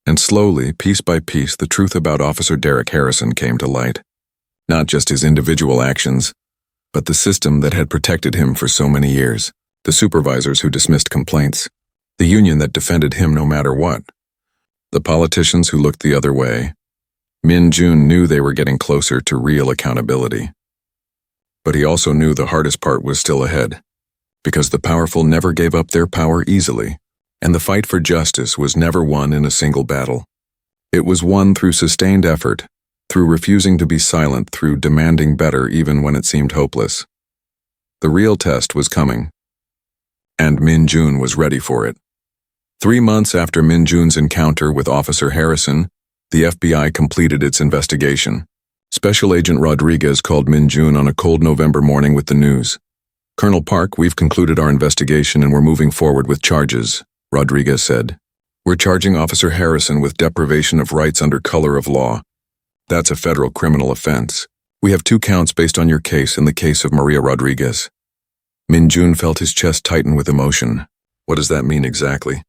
And slowly, piece by piece, the truth about Officer Derek Harrison came to light. Not just his individual actions, but the system that had protected him for so many years. The supervisors who dismissed complaints. The union that defended him no matter what. The politicians who looked the other way. Min Jun knew they were getting closer to real accountability. But he also knew the hardest part was still ahead, because the powerful never gave up their power easily, and the fight for justice was never won in a single battle. It was won through sustained effort, through refusing to be silent, through demanding better even when it seemed hopeless. The real test was coming, and Min Jun was ready for it. 3 months after Min Jun's encounter with Officer Harrison, the FBI completed its investigation. Special Agent Rodriguez called Min Jun on a cold November morning with the news. "Colonel Park, we've concluded our investigation and we're moving forward with charges," Rodriguez said. "We're charging Officer Harrison with deprivation of rights under color of law. That's a federal criminal offense. We have 2 counts based on your case and the case of Maria Rodriguez." Min Jun felt his chest tighten with emotion. "What does that mean exactly?"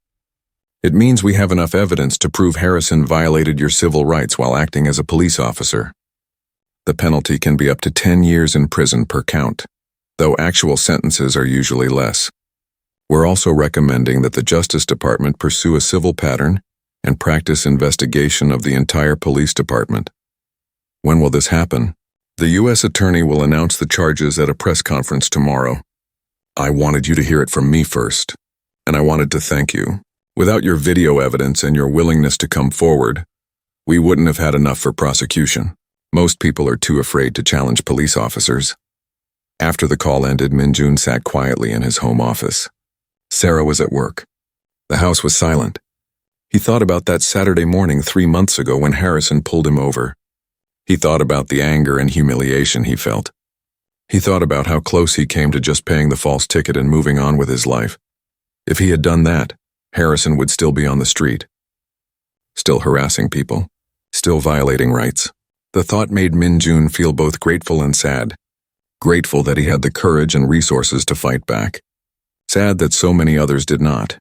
"It means we have enough evidence to prove Harrison violated your civil rights while acting as a police officer. The penalty can be up to 10 years in prison per count, though actual sentences are usually less. We're also recommending that the Justice Department pursue a civil pattern and practice investigation of the entire police department." "When will this happen?" "The U.S. Attorney will announce the charges at a press conference tomorrow. I wanted you to hear it from me first, and I wanted to thank you. Without your video evidence and your willingness to come forward, we wouldn't have had enough for prosecution. Most people are too afraid to challenge police officers." After the call ended, Min Jun sat quietly in his home office. Sarah was at work. The house was silent. He thought about that Saturday morning 3 months ago when Harrison pulled him over. He thought about the anger and humiliation he felt. He thought about how close he came to just paying the false ticket and moving on with his life. If he had done that, Harrison would still be on the street. Still harassing people. Still violating rights. The thought made Min Jun feel both grateful and sad. Grateful that he had the courage and resources to fight back. Sad that so many others did not.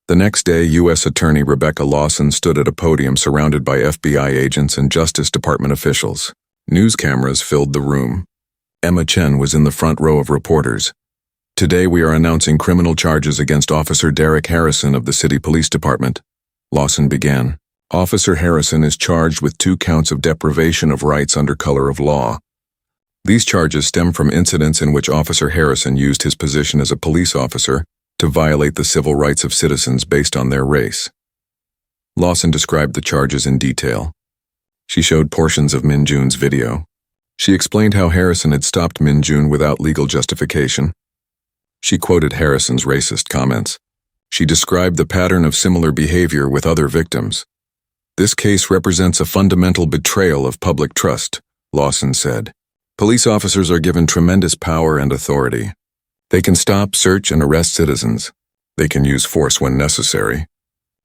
The next day, U.S. Attorney Rebecca Lawson stood at a podium surrounded by FBI agents and Justice Department officials. News cameras filled the room. Emma Chen was in the front row of reporters. "Today we are announcing criminal charges against Officer Derek Harrison of the City Police Department," Lawson began. "Officer Harrison is charged with 2 counts of deprivation of rights under color of law. These charges stem from incidents in which Officer Harrison used his position as a police officer to violate the civil rights of citizens based on their race." Lawson described the charges in detail. She showed portions of Min Jun's video. She explained how Harrison had stopped Min Jun without legal justification. She quoted Harrison's racist comments. She described the pattern of similar behavior with other victims. "This case represents a fundamental betrayal of public trust," Lawson said. "Police officers are given tremendous power and authority. They can stop, search, and arrest citizens. They can use force when necessary.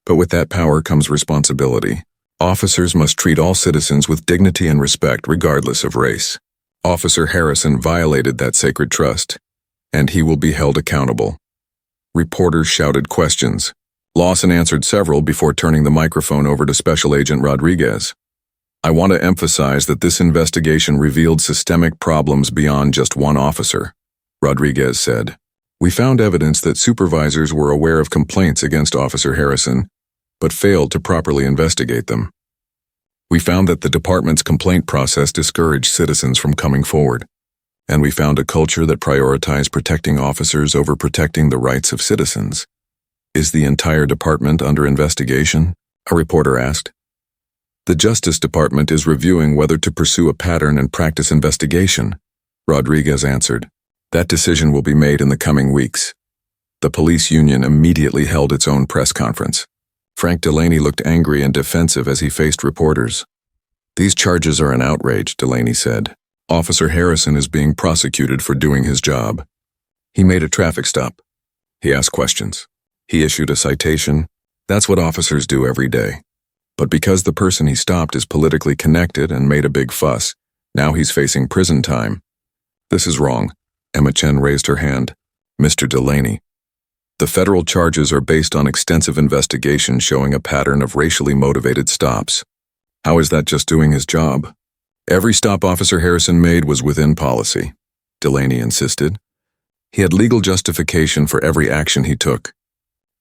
But with that power comes responsibility. Officers must treat all citizens with dignity and respect regardless of race. Officer Harrison violated that sacred trust, and he will be held accountable." Reporters shouted questions. Lawson answered several before turning the microphone over to Special Agent Rodriguez. "I want to emphasize that this investigation revealed systemic problems beyond just one officer," Rodriguez said. "We found evidence that supervisors were aware of complaints against Officer Harrison, but failed to properly investigate them. We found that the department's complaint process discouraged citizens from coming forward, and we found a culture that prioritized protecting officers over protecting the rights of citizens." "Is the entire department under investigation?" a reporter asked. "The Justice Department is reviewing whether to pursue a pattern and practice investigation," Rodriguez answered. "That decision will be made in the coming weeks." The police union immediately held its own press conference. Frank Delaney looked angry and defensive as he faced reporters. "These charges are an outrage," Delaney said. "Officer Harrison is being prosecuted for doing his job. He made a traffic stop. He asked questions. He issued a citation. That's what officers do every day. But because the person he stopped is politically connected and made a big fuss, now he's facing prison time. This is wrong." Emma Chen raised her hand. "Mr. Delaney." The federal charges are based on extensive investigation showing a pattern of racially motivated stops. How is that just doing his job? Every stop Officer Harrison made was within policy, Delaney insisted. He had legal justification for every action he took.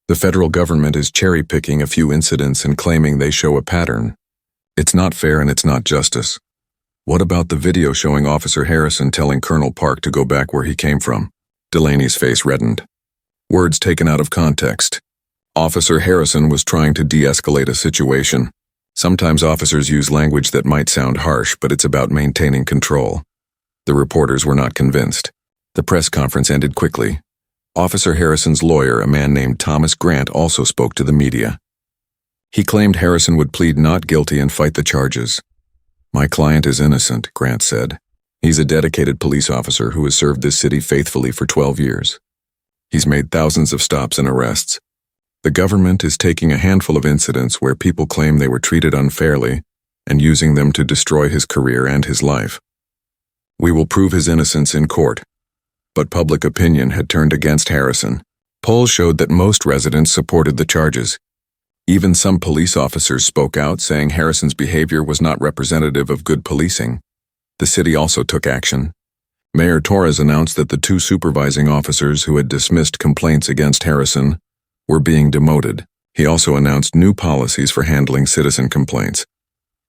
The federal government is cherry-picking a few incidents and claiming they show a pattern. It's not fair and it's not justice. What about the video showing Officer Harrison telling Colonel Park to go back where he came from? Delaney's face reddened. Words taken out of context. Officer Harrison was trying to de-escalate a situation. Sometimes officers use language that might sound harsh, but it's about maintaining control. The reporters were not convinced. The press conference ended quickly. Officer Harrison's lawyer, a man named Thomas Grant, also spoke to the media. He claimed Harrison would plead not guilty and fight the charges. "My client is innocent," Grant said. "He's a dedicated police officer who has served this city faithfully for 12 years. He's made thousands of stops and arrests. The government is taking a handful of incidents where people claim they were treated unfairly and using them to destroy his career and his life. We will prove his innocence in court." But public opinion had turned against Harrison. Polls showed that most residents supported the charges. Even some police officers spoke out, saying Harrison's behavior was not representative of good policing. The city also took action. Mayor Torres announced that the 2 supervising officers who had dismissed complaints against Harrison were being demoted. He also announced new policies for handling citizen complaints.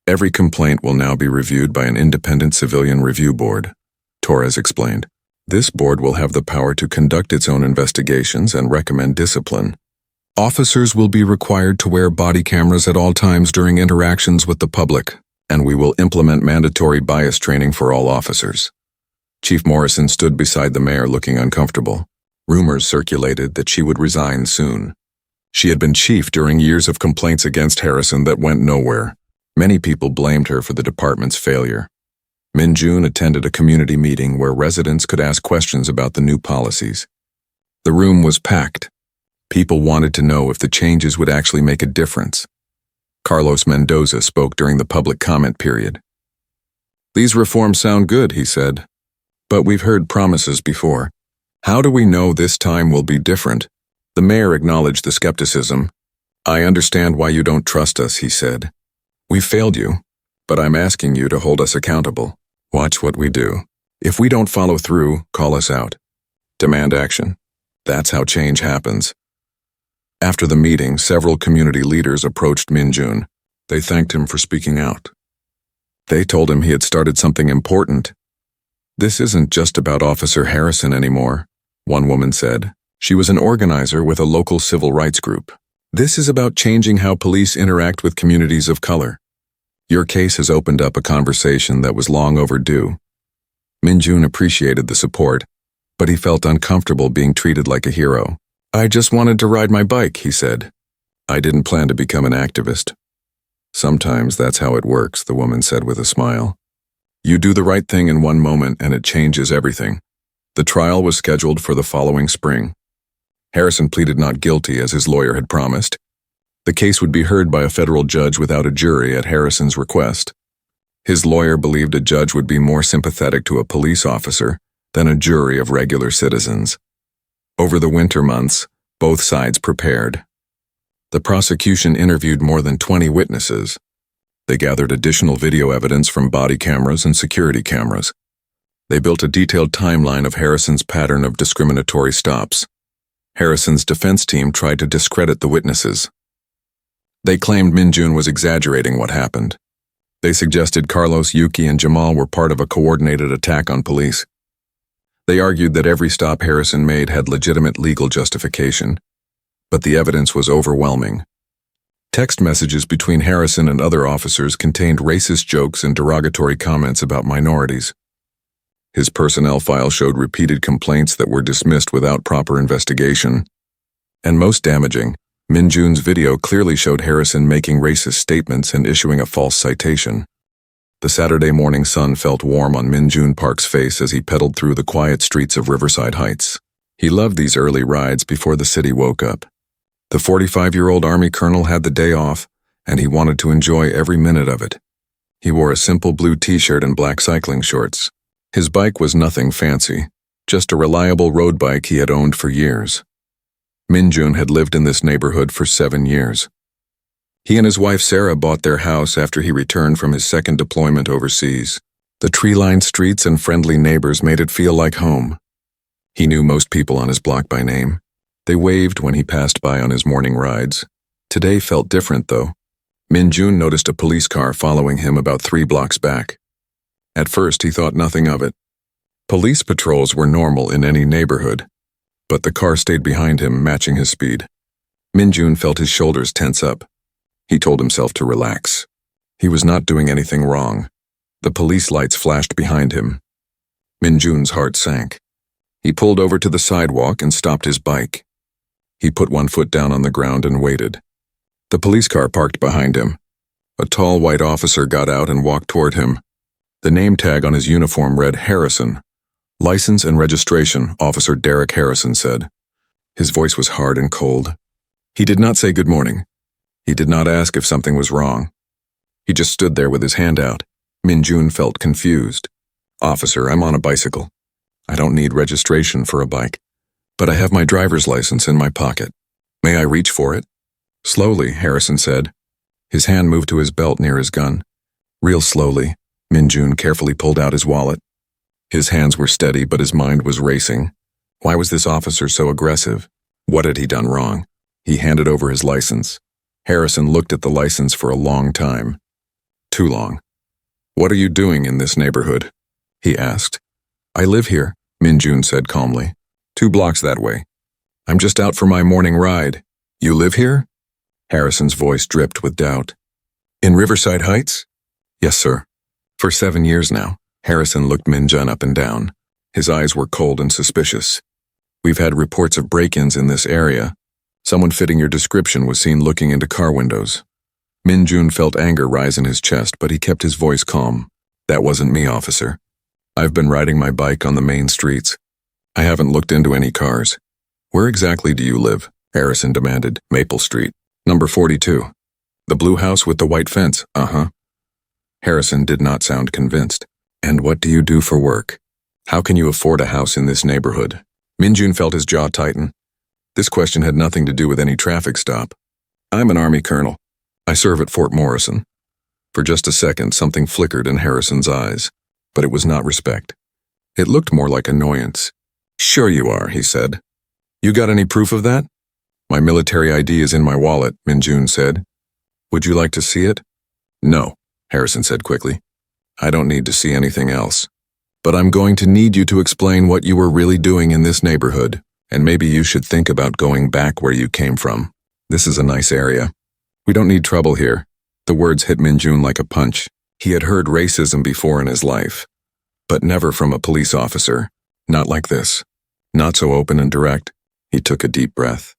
Every complaint will now be reviewed by an independent civilian review board, Torres explained. This board will have the power to conduct its own investigations and recommend discipline. Officers will be required to wear body cameras at all times during interactions with the public, and we will implement mandatory bias training for all officers. Chief Morrison stood beside the mayor looking uncomfortable. Rumors circulated that she would resign soon. She had been chief during years of complaints against Harrison that went nowhere. Many people blamed her for the department's failure. Min Jun attended a community meeting where residents could ask questions about the new policies. The room was packed. People wanted to know if the changes would actually make a difference. Carlos Mendoza spoke during the public comment period. "These reforms sound good," he said. "But we've heard promises before. How do we know this time will be different?" The mayor acknowledged the skepticism. "I understand why you don't trust us," he said. "We failed you, but I'm asking you to hold us accountable. Watch what we do. If we don't follow through, call us out. Demand action. That's how change happens." After the meeting, several community leaders approached Min Jun. They thanked him for speaking out. They told him he had started something important. "This isn't just about Officer Harrison anymore," one woman said. She was an organizer with a local civil rights group. "This is about changing how police interact with communities of color. Your case has opened up a conversation that was long overdue." Min Jun appreciated the support, but he felt uncomfortable being treated like a hero. "I just wanted to ride my bike," he said. "I didn't plan to become an activist." "Sometimes that's how it works," the woman said with a smile. "You do the right thing in one moment and it changes everything." The trial was scheduled for the following spring. Harrison pleaded not guilty as his lawyer had promised. The case would be heard by a federal judge without a jury at Harrison's request. His lawyer believed a judge would be more sympathetic to a police officer than a jury of regular citizens. Over the winter months, both sides prepared. The prosecution interviewed more than 20 witnesses. They gathered additional video evidence from body cameras and security cameras. They built a detailed timeline of Harrison's pattern of discriminatory stops. Harrison's defense team tried to discredit the witnesses. They claimed Min Jun was exaggerating what happened. They suggested Carlos, Yuki, and Jamal were part of a coordinated attack on police. They argued that every stop Harrison made had legitimate legal justification, but the evidence was overwhelming. Text messages between Harrison and other officers contained racist jokes and derogatory comments about minorities. His personnel file showed repeated complaints that were dismissed without proper investigation. And most damaging, Min Jun's video clearly showed Harrison making racist statements and issuing a false citation. The Saturday morning sun felt warm on Min Jun Park's face as he pedaled through the quiet streets of Riverside Heights. He loved these early rides before the city woke up. The 45-year-old Army colonel had the day off, and he wanted to enjoy every minute of it. He wore a simple blue t-shirt and black cycling shorts. His bike was nothing fancy, just a reliable road bike he had owned for years. Minjun had lived in this neighborhood for 7 years. He and his wife Sarah bought their house after he returned from his second deployment overseas. The tree-lined streets and friendly neighbors made it feel like home. He knew most people on his block by name. They waved when he passed by on his morning rides. Today felt different, though. Minjun noticed a police car following him about 3 blocks back. At first, he thought nothing of it. Police patrols were normal in any neighborhood, but the car stayed behind him, matching his speed. Minjun felt his shoulders tense up. He told himself to relax. He was not doing anything wrong. The police lights flashed behind him. Minjun's heart sank. He pulled over to the sidewalk and stopped his bike. He put one foot down on the ground and waited. The police car parked behind him. A tall white officer got out and walked toward him. The name tag on his uniform read Harrison. License and registration, Officer Derek Harrison said. His voice was hard and cold. He did not say good morning. He did not ask if something was wrong. He just stood there with his hand out. Minjun felt confused. Officer, I'm on a bicycle. I don't need registration for a bike, but I have my driver's license in my pocket. May I reach for it? Slowly, Harrison said. His hand moved to his belt near his gun. Real slowly, Minjun carefully pulled out his wallet. His hands were steady, but his mind was racing. Why was this officer so aggressive? What had he done wrong? He handed over his license. Harrison looked at the license for a long time. Too long. What are you doing in this neighborhood? He asked. I live here, Minjun said calmly. 2 blocks that way. I'm just out for my morning ride. You live here? Harrison's voice dripped with doubt. In Riverside Heights? Yes, sir. For 7 years now. Harrison looked Minjun up and down. His eyes were cold and suspicious. We've had reports of break-ins in this area. Someone fitting your description was seen looking into car windows. Minjun felt anger rise in his chest, but he kept his voice calm. That wasn't me, officer. I've been riding my bike on the main streets. I haven't looked into any cars. Where exactly do you live? Harrison demanded. Maple Street. Number 42. The blue house with the white fence. Uh-huh. Harrison did not sound convinced. And what do you do for work? How can you afford a house in this neighborhood? Minjun felt his jaw tighten. This question had nothing to do with any traffic stop. I'm an Army colonel. I serve at Fort Morrison. For just a second, something flickered in Harrison's eyes, but it was not respect. It looked more like annoyance. Sure you are, he said. You got any proof of that? My military ID is in my wallet, Minjun said. Would you like to see it? No, Harrison said quickly. I don't need to see anything else. But I'm going to need you to explain what you were really doing in this neighborhood, and maybe you should think about going back where you came from. This is a nice area. We don't need trouble here. The words hit Minjun like a punch. He had heard racism before in his life, but never from a police officer. Not like this. Not so open and direct. He took a deep breath.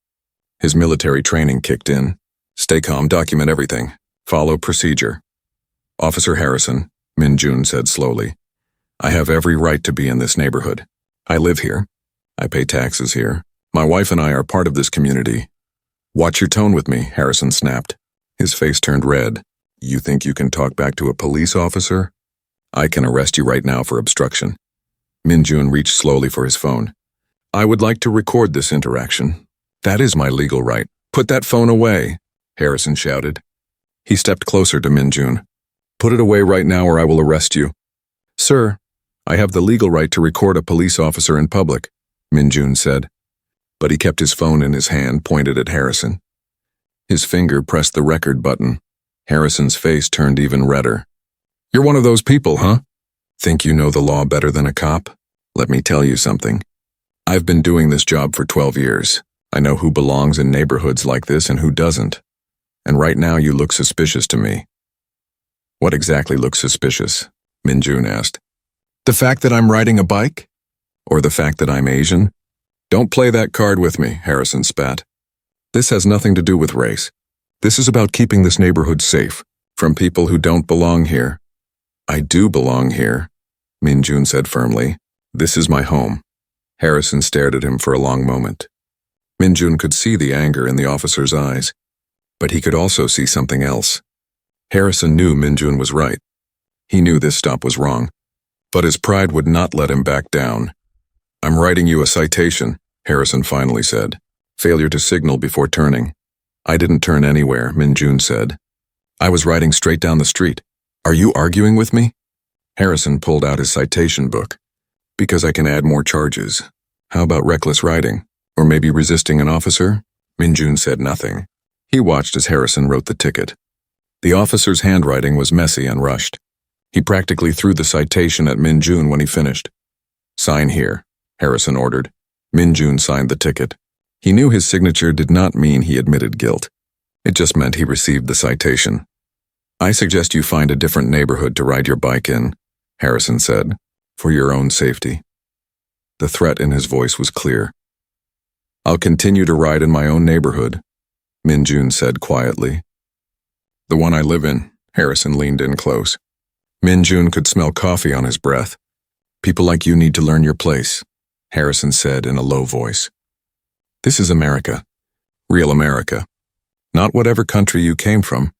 His military training kicked in. Stay calm, document everything. Follow procedure. Officer Harrison, Minjun said slowly, I have every right to be in this neighborhood. I live here. I pay taxes here. My wife and I are part of this community. Watch your tone with me, Harrison snapped. His face turned red. You think you can talk back to a police officer? I can arrest you right now for obstruction. Minjun reached slowly for his phone. I would like to record this interaction. That is my legal right. Put that phone away, Harrison shouted. He stepped closer to Minjun. Put it away right now or I will arrest you. Sir, I have the legal right to record a police officer in public, Minjun said. But he kept his phone in his hand, pointed at Harrison. His finger pressed the record button. Harrison's face turned even redder. You're one of those people, huh? Think you know the law better than a cop? Let me tell you something. I've been doing this job for 12 years. I know who belongs in neighborhoods like this and who doesn't. And right now you look suspicious to me. What exactly looks suspicious? Minjun asked. The fact that I'm riding a bike? Or the fact that I'm Asian? Don't play that card with me, Harrison spat. This has nothing to do with race. This is about keeping this neighborhood safe from people who don't belong here. I do belong here, Minjun said firmly. This is my home. Harrison stared at him for a long moment. Minjun could see the anger in the officer's eyes, but he could also see something else. Harrison knew Minjun was right. He knew this stop was wrong, but his pride would not let him back down. I'm writing you a citation, Harrison finally said. Failure to signal before turning. I didn't turn anywhere, Min-jun said. I was riding straight down the street. Are you arguing with me? Harrison pulled out his citation book. Because I can add more charges. How about reckless riding? Or maybe resisting an officer? Min-jun said nothing. He watched as Harrison wrote the ticket. The officer's handwriting was messy and rushed. He practically threw the citation at Min-jun when he finished. Sign here, Harrison ordered. Min-jun signed the ticket. He knew his signature did not mean he admitted guilt. It just meant he received the citation. I suggest you find a different neighborhood to ride your bike in, Harrison said, for your own safety. The threat in his voice was clear. I'll continue to ride in my own neighborhood, Min-jun said quietly. The one I live in, Harrison leaned in close. Min-jun could smell coffee on his breath. People like you need to learn your place, Harrison said in a low voice. This is America. Real America. Not whatever country you came from.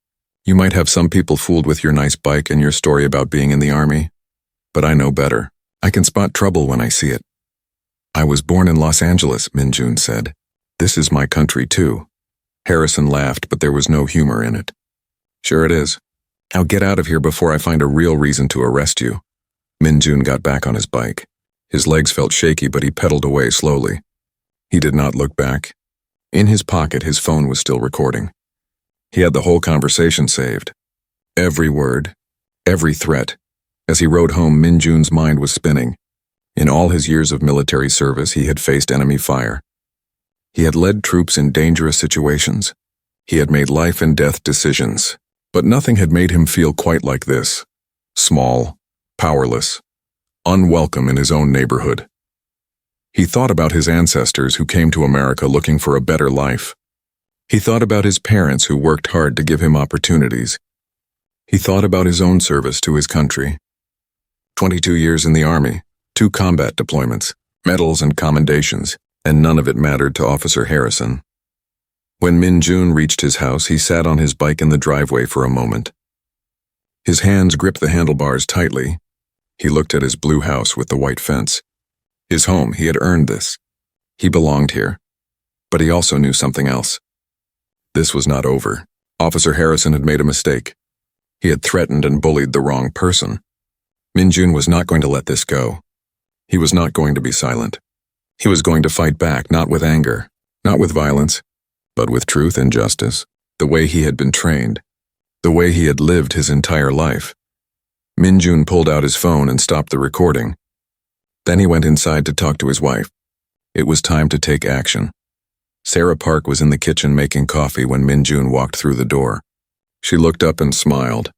You might have some people fooled with your nice bike and your story about being in the army. But I know better. I can spot trouble when I see it. I was born in Los Angeles, Min-jun said. This is my country too. Harrison laughed, but there was no humor in it. Sure it is. Now get out of here before I find a real reason to arrest you. Min-jun got back on his bike. His legs felt shaky, but he pedaled away slowly. He did not look back. In his pocket, his phone was still recording. He had the whole conversation saved. Every word, every threat. As he rode home, Min-jun's mind was spinning. In all his years of military service, he had faced enemy fire. He had led troops in dangerous situations. He had made life and death decisions. But nothing had made him feel quite like this. Small, powerless, unwelcome in his own neighborhood. He thought about his ancestors who came to America looking for a better life. He thought about his parents who worked hard to give him opportunities. He thought about his own service to his country. 22 years in the Army, 2 combat deployments, medals and commendations, and none of it mattered to Officer Harrison. When Min-jun reached his house, he sat on his bike in the driveway for a moment. His hands gripped the handlebars tightly. He looked at his blue house with the white fence. His home, he had earned this. He belonged here. But he also knew something else. This was not over. Officer Harrison had made a mistake. He had threatened and bullied the wrong person. Min-jun was not going to let this go. He was not going to be silent. He was going to fight back, not with anger, not with violence, but with truth and justice, the way he had been trained, the way he had lived his entire life. Min-jun pulled out his phone and stopped the recording. Then he went inside to talk to his wife. It was time to take action. Sarah Park was in the kitchen making coffee when Min-jun walked through the door. She looked up and smiled,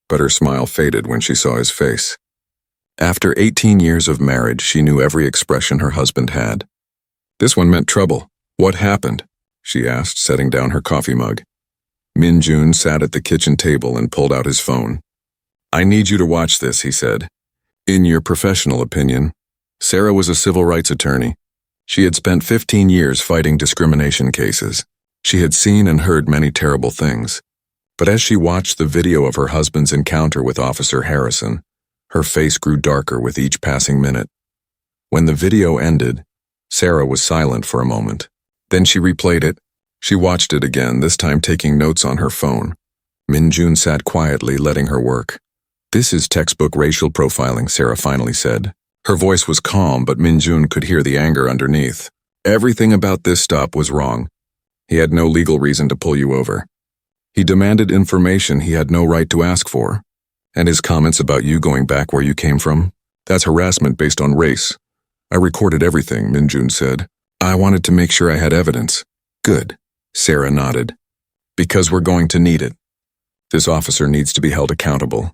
but her smile faded when she saw his face. After 18 years of marriage, she knew every expression her husband had. This one meant trouble. What happened? She asked, setting down her coffee mug. Min-jun sat at the kitchen table and pulled out his phone. I need you to watch this, he said. In your professional opinion, Sarah was a civil rights attorney. She had spent 15 years fighting discrimination cases. She had seen and heard many terrible things. But as she watched the video of her husband's encounter with Officer Harrison, her face grew darker with each passing minute. When the video ended, Sarah was silent for a moment. Then she replayed it. She watched it again, this time taking notes on her phone. Min-jun sat quietly, letting her work. This is textbook racial profiling, Sarah finally said. Her voice was calm, but Min-jun could hear the anger underneath. Everything about this stop was wrong. He had no legal reason to pull you over. He demanded information he had no right to ask for. And his comments about you going back where you came from? That's harassment based on race. I recorded everything, Min-jun said. I wanted to make sure I had evidence. Good, Sarah nodded. Because we're going to need it. This officer needs to be held accountable.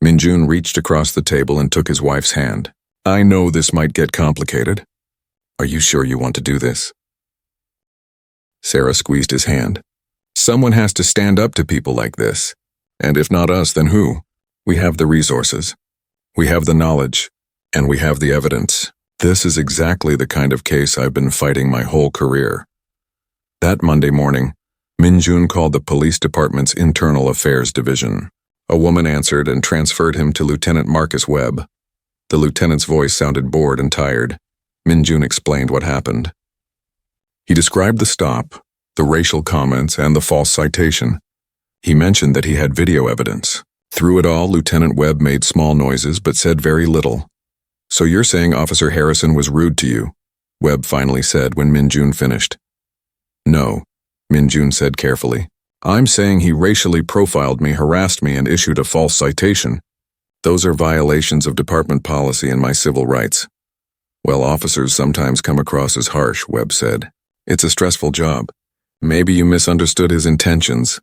Min-jun reached across the table and took his wife's hand. I know this might get complicated. Are you sure you want to do this? Sarah squeezed his hand. Someone has to stand up to people like this. And if not us, then who? We have the resources. We have the knowledge. And we have the evidence. This is exactly the kind of case I've been fighting my whole career. That Monday morning, Min-jun called the police department's Internal Affairs Division. A woman answered and transferred him to Lieutenant Marcus Webb. The lieutenant's voice sounded bored and tired. Min-jun explained what happened. He described the stop, the racial comments, and the false citation. He mentioned that he had video evidence. Through it all, Lieutenant Webb made small noises but said very little. "So you're saying Officer Harrison was rude to you?" Webb finally said when Min-jun finished. "No," Min-jun said carefully. "I'm saying he racially profiled me, harassed me, and issued a false citation. Those are violations of department policy and my civil rights." "Well, officers sometimes come across as harsh," Webb said. "It's a stressful job. Maybe you misunderstood his intentions."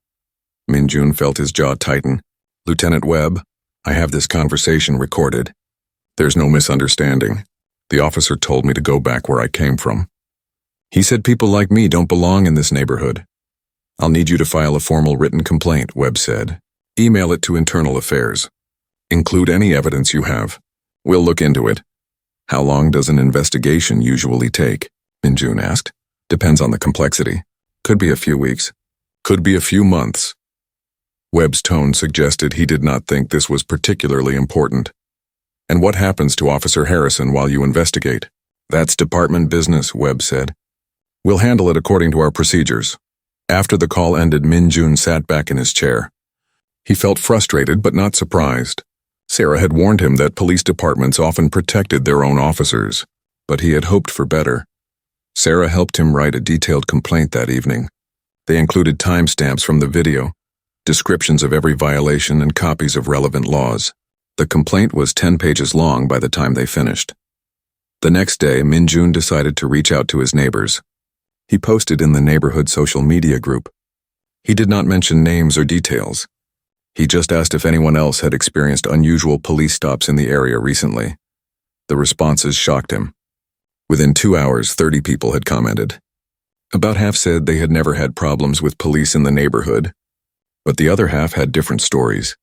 Min-jun felt his jaw tighten. "Lieutenant Webb, I have this conversation recorded. There's no misunderstanding. The officer told me to go back where I came from. He said people like me don't belong in this neighborhood." "I'll need you to file a formal written complaint," Webb said. "Email it to Internal Affairs. Include any evidence you have. We'll look into it." "How long does an investigation usually take?" Min-jun asked. "Depends on the complexity. Could be a few weeks. Could be a few months." Webb's tone suggested he did not think this was particularly important. "And what happens to Officer Harrison while you investigate?" "That's department business," Webb said. "We'll handle it according to our procedures." After the call ended, Min-jun sat back in his chair. He felt frustrated but not surprised. Sarah had warned him that police departments often protected their own officers, but he had hoped for better. Sarah helped him write a detailed complaint that evening. They included timestamps from the video, descriptions of every violation, and copies of relevant laws. The complaint was 10 pages long by the time they finished. The next day, Min-jun decided to reach out to his neighbors. He posted in the neighborhood social media group. He did not mention names or details. He just asked if anyone else had experienced unusual police stops in the area recently. The responses shocked him. Within 2 hours, 30 people had commented. About half said they had never had problems with police in the neighborhood, but the other half had different stories.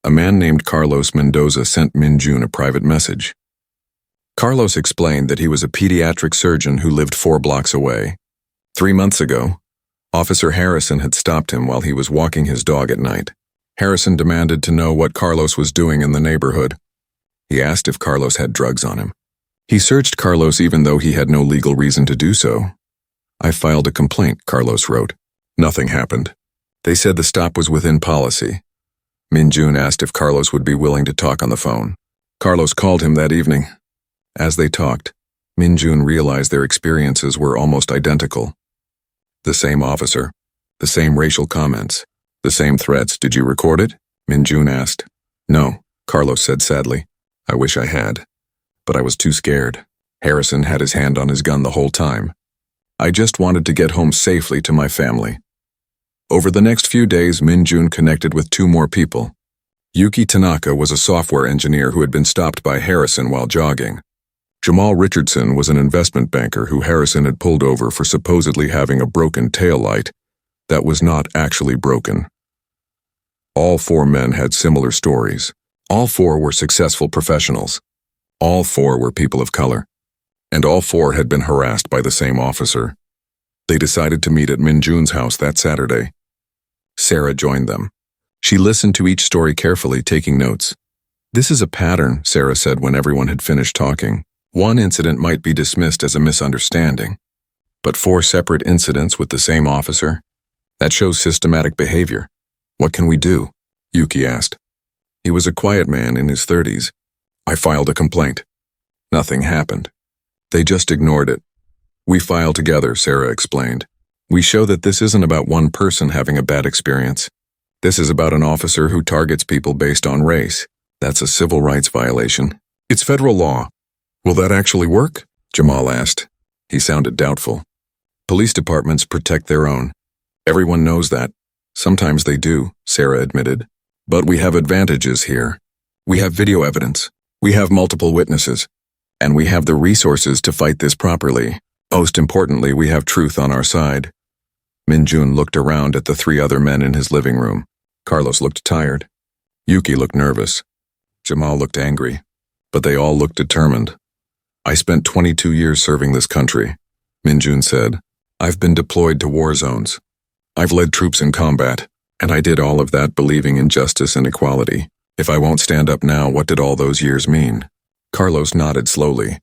A man named Carlos Mendoza sent Min-jun a private message. Carlos explained that he was a pediatric surgeon who lived 4 blocks away. 3 months ago, Officer Harrison had stopped him while he was walking his dog at night. Harrison demanded to know what Carlos was doing in the neighborhood. He asked if Carlos had drugs on him. He searched Carlos even though he had no legal reason to do so. "I filed a complaint," Carlos wrote. "Nothing happened. They said the stop was within policy." Min-jun asked if Carlos would be willing to talk on the phone. Carlos called him that evening. As they talked, Min-jun realized their experiences were almost identical. The same officer, the same racial comments, the same threats. "Did you record it?" Min-jun asked. "No," Carlos said sadly. "I wish I had. But I was too scared. Harrison had his hand on his gun the whole time. I just wanted to get home safely to my family." Over the next few days, Min-jun connected with 2 more people. Yuki Tanaka was a software engineer who had been stopped by Harrison while jogging. Jamal Richardson was an investment banker who Harrison had pulled over for supposedly having a broken taillight that was not actually broken. All 4 men had similar stories. All 4 were successful professionals. All 4 were people of color. And all 4 had been harassed by the same officer. They decided to meet at Min-jun's house that Saturday. Sarah joined them. She listened to each story carefully, taking notes. "This is a pattern," Sarah said when everyone had finished talking. "One incident might be dismissed as a misunderstanding, but 4 separate incidents with the same officer? That shows systematic behavior. What can we do?" Yuki asked. He was a quiet man in his 30s. "I filed a complaint. Nothing happened. They just ignored it. We file together," Sarah explained. "We show that this isn't about one person having a bad experience. This is about an officer who targets people based on race. That's a civil rights violation. It's federal law." "Will that actually work?" Jamal asked. He sounded doubtful. "Police departments protect their own. Everyone knows that. Sometimes they do," Sarah admitted. "But we have advantages here. We have video evidence. We have multiple witnesses. And we have the resources to fight this properly. Most importantly, we have truth on our side." Min-jun looked around at the 3 other men in his living room. Carlos looked tired. Yuki looked nervous. Jamal looked angry. But they all looked determined. "I spent 22 years serving this country," Min-jun said. "I've been deployed to war zones. I've led troops in combat, and I did all of that believing in justice and equality. If I won't stand up now, what did all those years mean?" Carlos nodded slowly.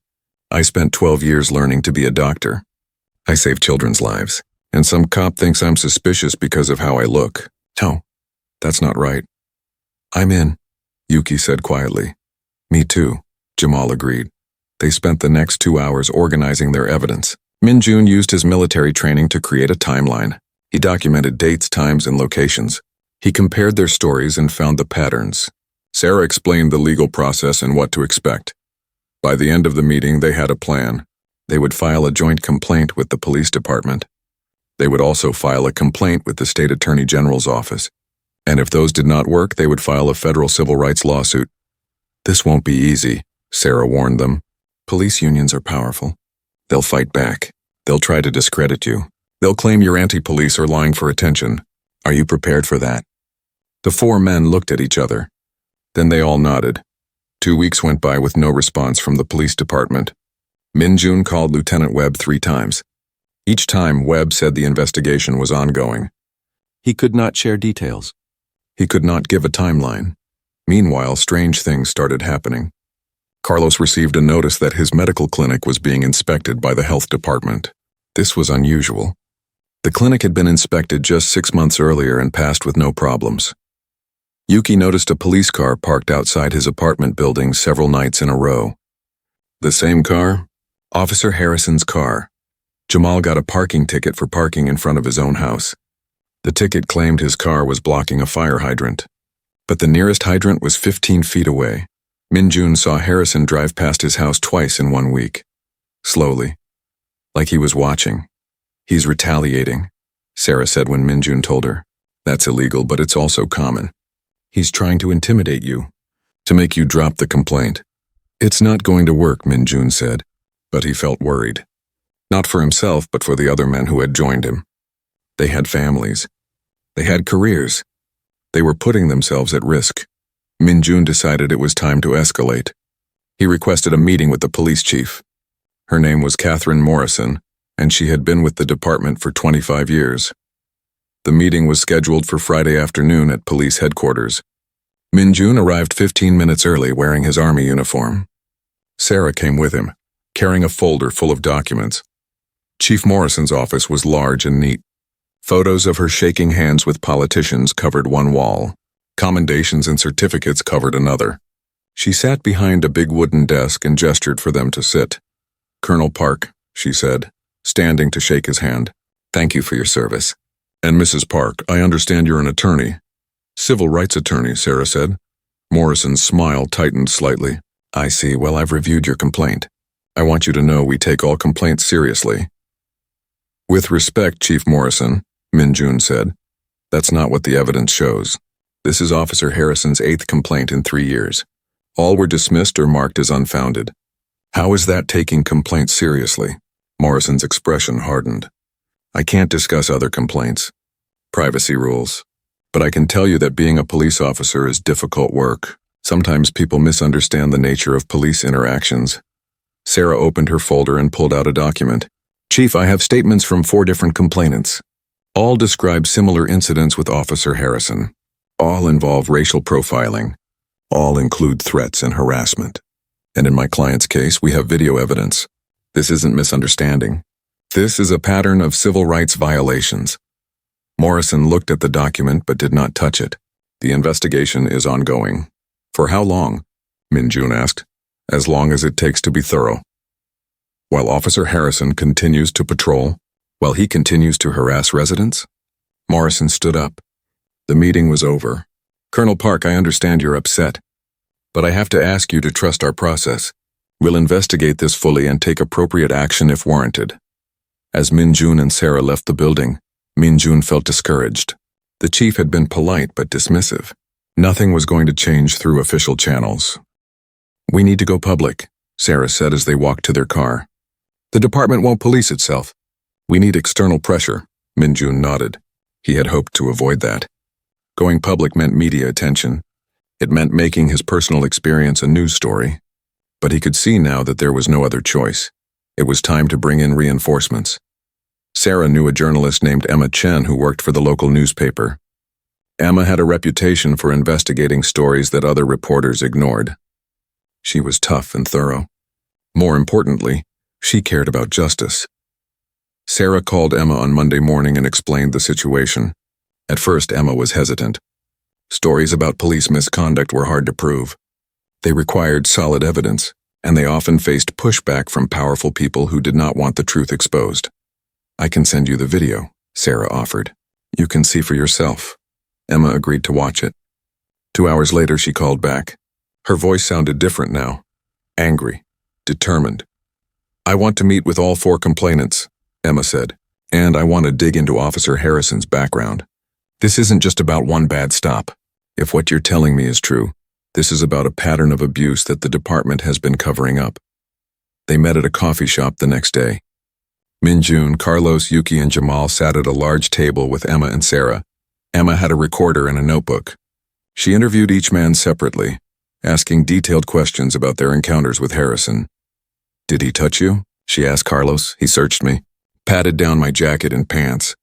"I spent 12 years learning to be a doctor. I save children's lives, and some cop thinks I'm suspicious because of how I look. No, that's not right. I'm in, Yuki said quietly. Me too, Jamal agreed. They spent the next 2 hours organizing their evidence. Minjun used his military training to create a timeline. He documented dates, times, and locations. He compared their stories and found the patterns. Sarah explained the legal process and what to expect. By the end of the meeting, they had a plan. They would file a joint complaint with the police department. They would also file a complaint with the state attorney general's office. And if those did not work, they would file a federal civil rights lawsuit. This won't be easy, Sarah warned them. Police unions are powerful. They'll fight back. They'll try to discredit you. They'll claim you're anti-police or lying for attention. Are you prepared for that? The four men looked at each other. Then they all nodded. 2 weeks went by with no response from the police department. Minjun called Lieutenant Webb 3 times. Each time, Webb said the investigation was ongoing. He could not share details. He could not give a timeline. Meanwhile, strange things started happening. Carlos received a notice that his medical clinic was being inspected by the health department. This was unusual. The clinic had been inspected just 6 months earlier and passed with no problems. Yuki noticed a police car parked outside his apartment building several nights in a row. The same car? Officer Harrison's car. Jamal got a parking ticket for parking in front of his own house. The ticket claimed his car was blocking a fire hydrant. But the nearest hydrant was 15 feet away. Minjun saw Harrison drive past his house twice in 1 week. Slowly. Like he was watching. He's retaliating, Sarah said when Minjun told her. That's illegal, but it's also common. He's trying to intimidate you. To make you drop the complaint. It's not going to work, Minjun said. But he felt worried. Not for himself, but for the other men who had joined him. They had families. They had careers. They were putting themselves at risk. Minjun decided it was time to escalate. He requested a meeting with the police chief. Her name was Catherine Morrison, and she had been with the department for 25 years. The meeting was scheduled for Friday afternoon at police headquarters. Minjun arrived 15 minutes early wearing his army uniform. Sarah came with him, carrying a folder full of documents. Chief Morrison's office was large and neat. Photos of her shaking hands with politicians covered one wall. Commendations and certificates covered another. She sat behind a big wooden desk and gestured for them to sit. Colonel Park, she said, standing to shake his hand. Thank you for your service. And Mrs. Park, I understand you're an attorney. Civil rights attorney, Sarah said. Morrison's smile tightened slightly. I see. Well, I've reviewed your complaint. I want you to know we take all complaints seriously. With respect, Chief Morrison, Minjun said. That's not what the evidence shows. This is Officer Harrison's 8th complaint in 3 years. All were dismissed or marked as unfounded. How is that taking complaints seriously? Morrison's expression hardened. I can't discuss other complaints. Privacy rules. But I can tell you that being a police officer is difficult work. Sometimes people misunderstand the nature of police interactions. Sarah opened her folder and pulled out a document. Chief, I have statements from 4 different complainants. All describe similar incidents with Officer Harrison. All involve racial profiling. All include threats and harassment. And in my client's case, we have video evidence. This isn't misunderstanding. This is a pattern of civil rights violations. Morrison looked at the document but did not touch it. The investigation is ongoing. For how long? Minjun asked. As long as it takes to be thorough. While Officer Harrison continues to patrol, while he continues to harass residents? Morrison stood up. The meeting was over. Colonel Park, I understand you're upset. But I have to ask you to trust our process. We'll investigate this fully and take appropriate action if warranted. As Minjun and Sarah left the building, Minjun felt discouraged. The chief had been polite but dismissive. Nothing was going to change through official channels. We need to go public, Sarah said as they walked to their car. The department won't police itself. We need external pressure, Minjun nodded. He had hoped to avoid that. Going public meant media attention. It meant making his personal experience a news story. But he could see now that there was no other choice. It was time to bring in reinforcements. Sarah knew a journalist named Emma Chen who worked for the local newspaper. Emma had a reputation for investigating stories that other reporters ignored. She was tough and thorough. More importantly, she cared about justice. Sarah called Emma on Monday morning and explained the situation. At first, Emma was hesitant. Stories about police misconduct were hard to prove. They required solid evidence, and they often faced pushback from powerful people who did not want the truth exposed. "I can send you the video," Sarah offered. "You can see for yourself." Emma agreed to watch it. 2 hours later, she called back. Her voice sounded different now. Angry. Determined. "I want to meet with all 4 complainants," Emma said, "and I want to dig into Officer Harrison's background. This isn't just about one bad stop. If what you're telling me is true, this is about a pattern of abuse that the department has been covering up." They met at a coffee shop the next day. Minjun, Carlos, Yuki, and Jamal sat at a large table with Emma and Sarah. Emma had a recorder and a notebook. She interviewed each man separately, asking detailed questions about their encounters with Harrison. "Did he touch you?" she asked Carlos. "He searched me, patted down my jacket and pants.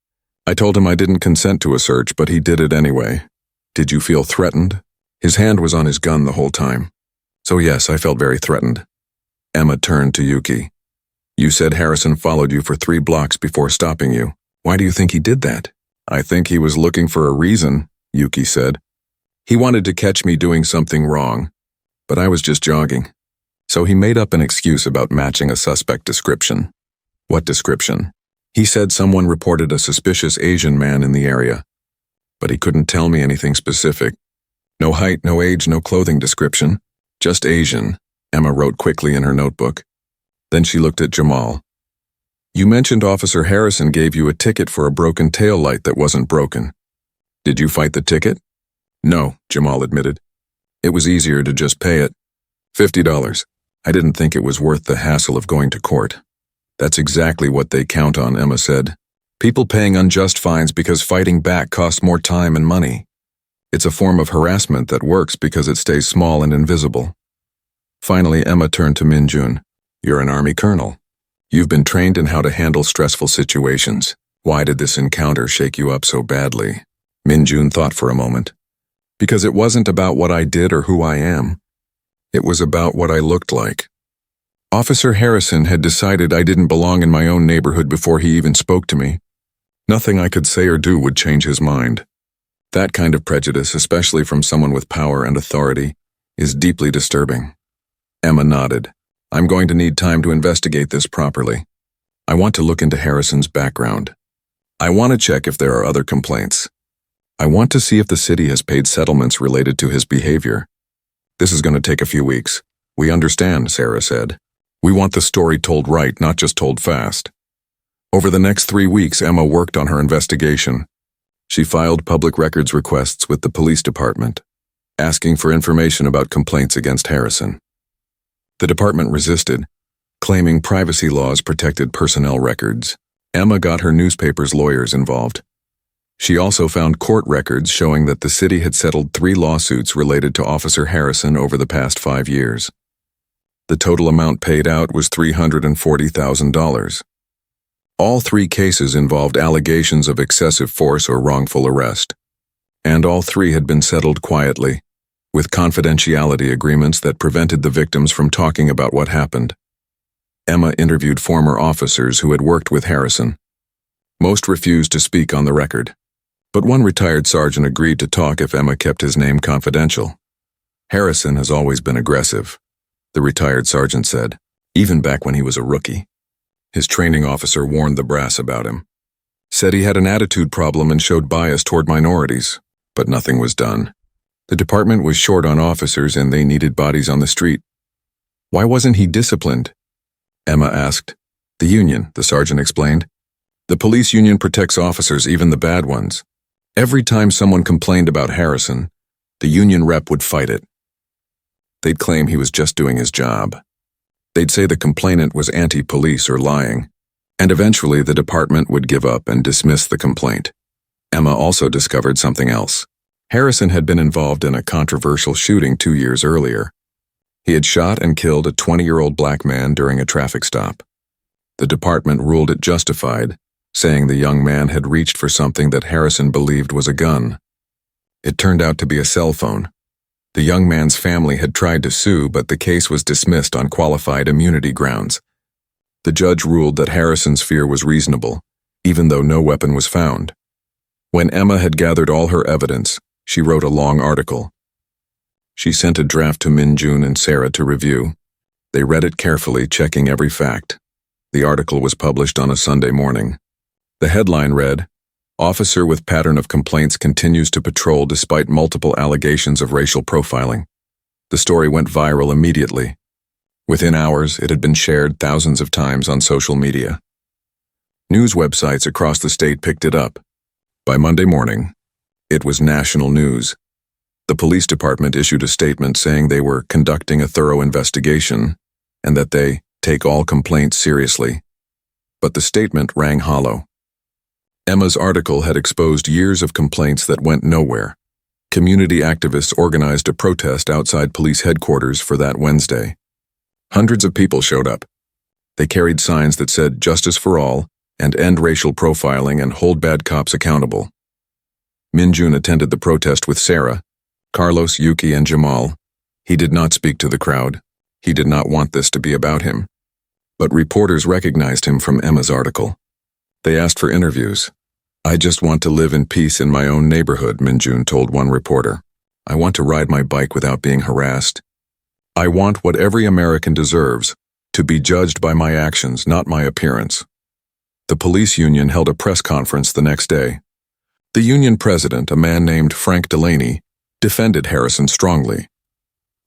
I told him I didn't consent to a search, but he did it anyway. Did you feel threatened?" His hand was on his gun the whole time. "So yes, I felt very threatened." Emma turned to Yuki. "You said Harrison followed you for 3 blocks before stopping you. Why do you think he did that?" "I think he was looking for a reason," Yuki said. "He wanted to catch me doing something wrong, but I was just jogging. So he made up an excuse about matching a suspect description." "What description?" "He said someone reported a suspicious Asian man in the area, but he couldn't tell me anything specific. No height, no age, no clothing description. Just Asian," Emma wrote quickly in her notebook. Then she looked at Jamal. "You mentioned Officer Harrison gave you a ticket for a broken tail light that wasn't broken. Did you fight the ticket?" "No," Jamal admitted. "It was easier to just pay it. $50. I didn't think it was worth the hassle of going to court." "That's exactly what they count on," Emma said. "People paying unjust fines because fighting back costs more time and money. It's a form of harassment that works because it stays small and invisible." Finally, Emma turned to Minjun. "You're an Army colonel. You've been trained in how to handle stressful situations. Why did this encounter shake you up so badly?" Minjun thought for a moment. "Because it wasn't about what I did or who I am. It was about what I looked like. Officer Harrison had decided I didn't belong in my own neighborhood before he even spoke to me. Nothing I could say or do would change his mind. That kind of prejudice, especially from someone with power and authority, is deeply disturbing." Emma nodded. "I'm going to need time to investigate this properly. I want to look into Harrison's background. I want to check if there are other complaints. I want to see if the city has paid settlements related to his behavior. This is going to take a few weeks." "We understand," Sarah said. "We want the story told right, not just told fast." Over the next 3 weeks, Emma worked on her investigation. She filed public records requests with the police department, asking for information about complaints against Harrison. The department resisted, claiming privacy laws protected personnel records. Emma got her newspaper's lawyers involved. She also found court records showing that the city had settled 3 lawsuits related to Officer Harrison over the past 5 years. The total amount paid out was $340,000. All 3 cases involved allegations of excessive force or wrongful arrest, and all 3 had been settled quietly, with confidentiality agreements that prevented the victims from talking about what happened. Emma interviewed former officers who had worked with Harrison. Most refused to speak on the record, but one retired sergeant agreed to talk if Emma kept his name confidential. "Harrison has always been aggressive," the retired sergeant said, "even back when he was a rookie. His training officer warned the brass about him. Said he had an attitude problem and showed bias toward minorities, but nothing was done. The department was short on officers and they needed bodies on the street." "Why wasn't he disciplined?" Emma asked. "The union," the sergeant explained. "The police union protects officers, even the bad ones. Every time someone complained about Harrison, the union rep would fight it. They'd claim he was just doing his job. They'd say the complainant was anti-police or lying, and eventually the department would give up and dismiss the complaint." Emma also discovered something else. Harrison had been involved in a controversial shooting 2 years earlier. He had shot and killed a 20-year-old black man during a traffic stop. The department ruled it justified, saying the young man had reached for something that Harrison believed was a gun. It turned out to be a cell phone. The young man's family had tried to sue, but the case was dismissed on qualified immunity grounds. The judge ruled that Harrison's fear was reasonable, even though no weapon was found. When Emma had gathered all her evidence, she wrote a long article. She sent a draft to Min-jun and Sarah to review. They read it carefully, checking every fact. The article was published on a Sunday morning. The headline read, "Officer with pattern of complaints continues to patrol despite multiple allegations of racial profiling." The story went viral immediately. Within hours, it had been shared thousands of times on social media. News websites across the state picked it up. By Monday morning, it was national news. The police department issued a statement saying they were conducting a thorough investigation and that they take all complaints seriously. But the statement rang hollow. Emma's article had exposed years of complaints that went nowhere. Community activists organized a protest outside police headquarters for that Wednesday. Hundreds of people showed up. They carried signs that said "Justice for all" and "End racial profiling and hold bad cops accountable." Min-jun attended the protest with Sarah, Carlos, Yuki, and Jamal. He did not speak to the crowd. He did not want this to be about him. But reporters recognized him from Emma's article. They asked for interviews. "I just want to live in peace in my own neighborhood," Min-jun told one reporter. "I want to ride my bike without being harassed. I want what every American deserves, to be judged by my actions, not my appearance." The police union held a press conference the next day. The union president, a man named Frank Delaney, defended Harrison strongly.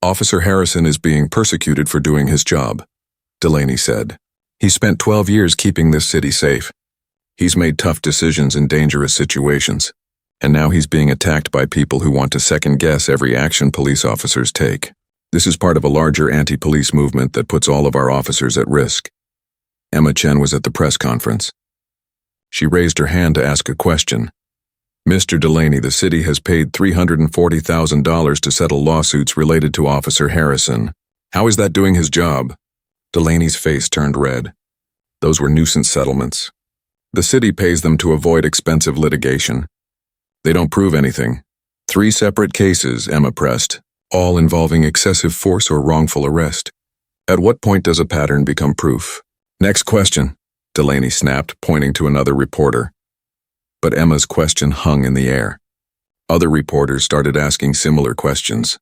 "Officer Harrison is being persecuted for doing his job," Delaney said. "He spent 12 years keeping this city safe. He's made tough decisions in dangerous situations, and now he's being attacked by people who want to second-guess every action police officers take. This is part of a larger anti-police movement that puts all of our officers at risk." Emma Chen was at the press conference. She raised her hand to ask a question. "Mr. Delaney, the city has paid $340,000 to settle lawsuits related to Officer Harrison. How is that doing his job?" Delaney's face turned red. "Those were nuisance settlements. The city pays them to avoid expensive litigation. They don't prove anything. 3 separate cases," Emma pressed, "all involving excessive force or wrongful arrest. At what point does a pattern become proof?" "Next question," Delaney snapped, pointing to another reporter. But Emma's question hung in the air. Other reporters started asking similar questions.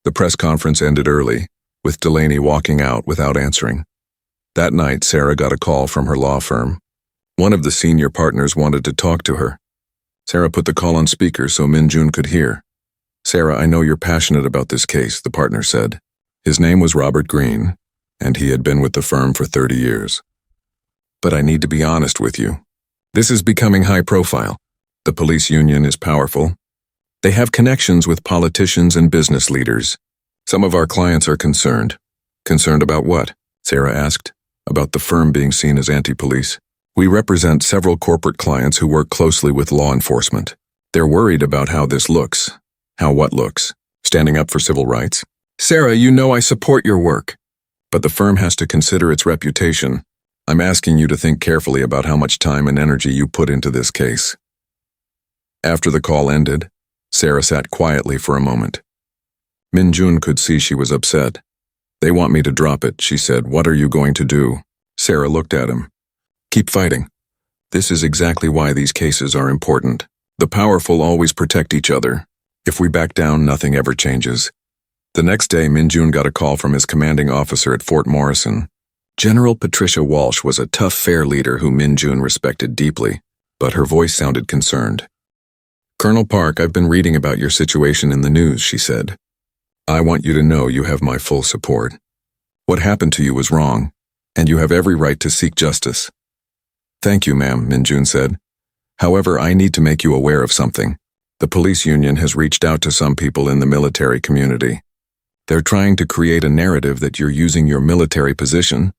The press conference ended early, with Delaney walking out without answering. That night, Sarah got a call from her law firm. One of the senior partners wanted to talk to her. Sarah put the call on speaker so Min-jun could hear. "Sarah, I know you're passionate about this case," the partner said. His name was Robert Green, and he had been with the firm for 30 years. "But I need to be honest with you. This is becoming high profile. The police union is powerful. They have connections with politicians and business leaders. Some of our clients are concerned." "Concerned about what?" Sarah asked. "About the firm being seen as anti-police. We represent several corporate clients who work closely with law enforcement. They're worried about how this looks." "How what looks? Standing up for civil rights?" "Sarah, you know I support your work. But the firm has to consider its reputation. I'm asking you to think carefully about how much time and energy you put into this case." After the call ended, Sarah sat quietly for a moment. Min-jun could see she was upset. "They want me to drop it," she said. "What are you going to do?" Sarah looked at him. "Keep fighting. This is exactly why these cases are important. The powerful always protect each other. If we back down, nothing ever changes." The next day, Min-jun got a call from his commanding officer at Fort Morrison. General Patricia Walsh was a tough, fair leader who Min-jun respected deeply, but her voice sounded concerned. "Colonel Park, I've been reading about your situation in the news," she said. "I want you to know you have my full support. What happened to you was wrong, and you have every right to seek justice." "Thank you, ma'am," Min-jun said. "However, I need to make you aware of something. The police union has reached out to some people in the military community. They're trying to create a narrative that you're using your military position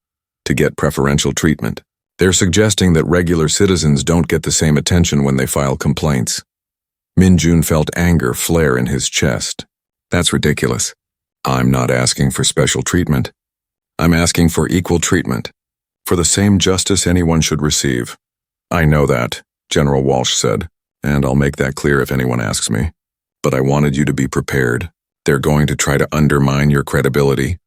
to get preferential treatment. They're suggesting that regular citizens don't get the same attention when they file complaints." Min-jun felt anger flare in his chest. "That's ridiculous. I'm not asking for special treatment. I'm asking for equal treatment, for the same justice anyone should receive." "I know that," General Walsh said, "and I'll make that clear if anyone asks me. But I wanted you to be prepared. They're going to try to undermine your credibility."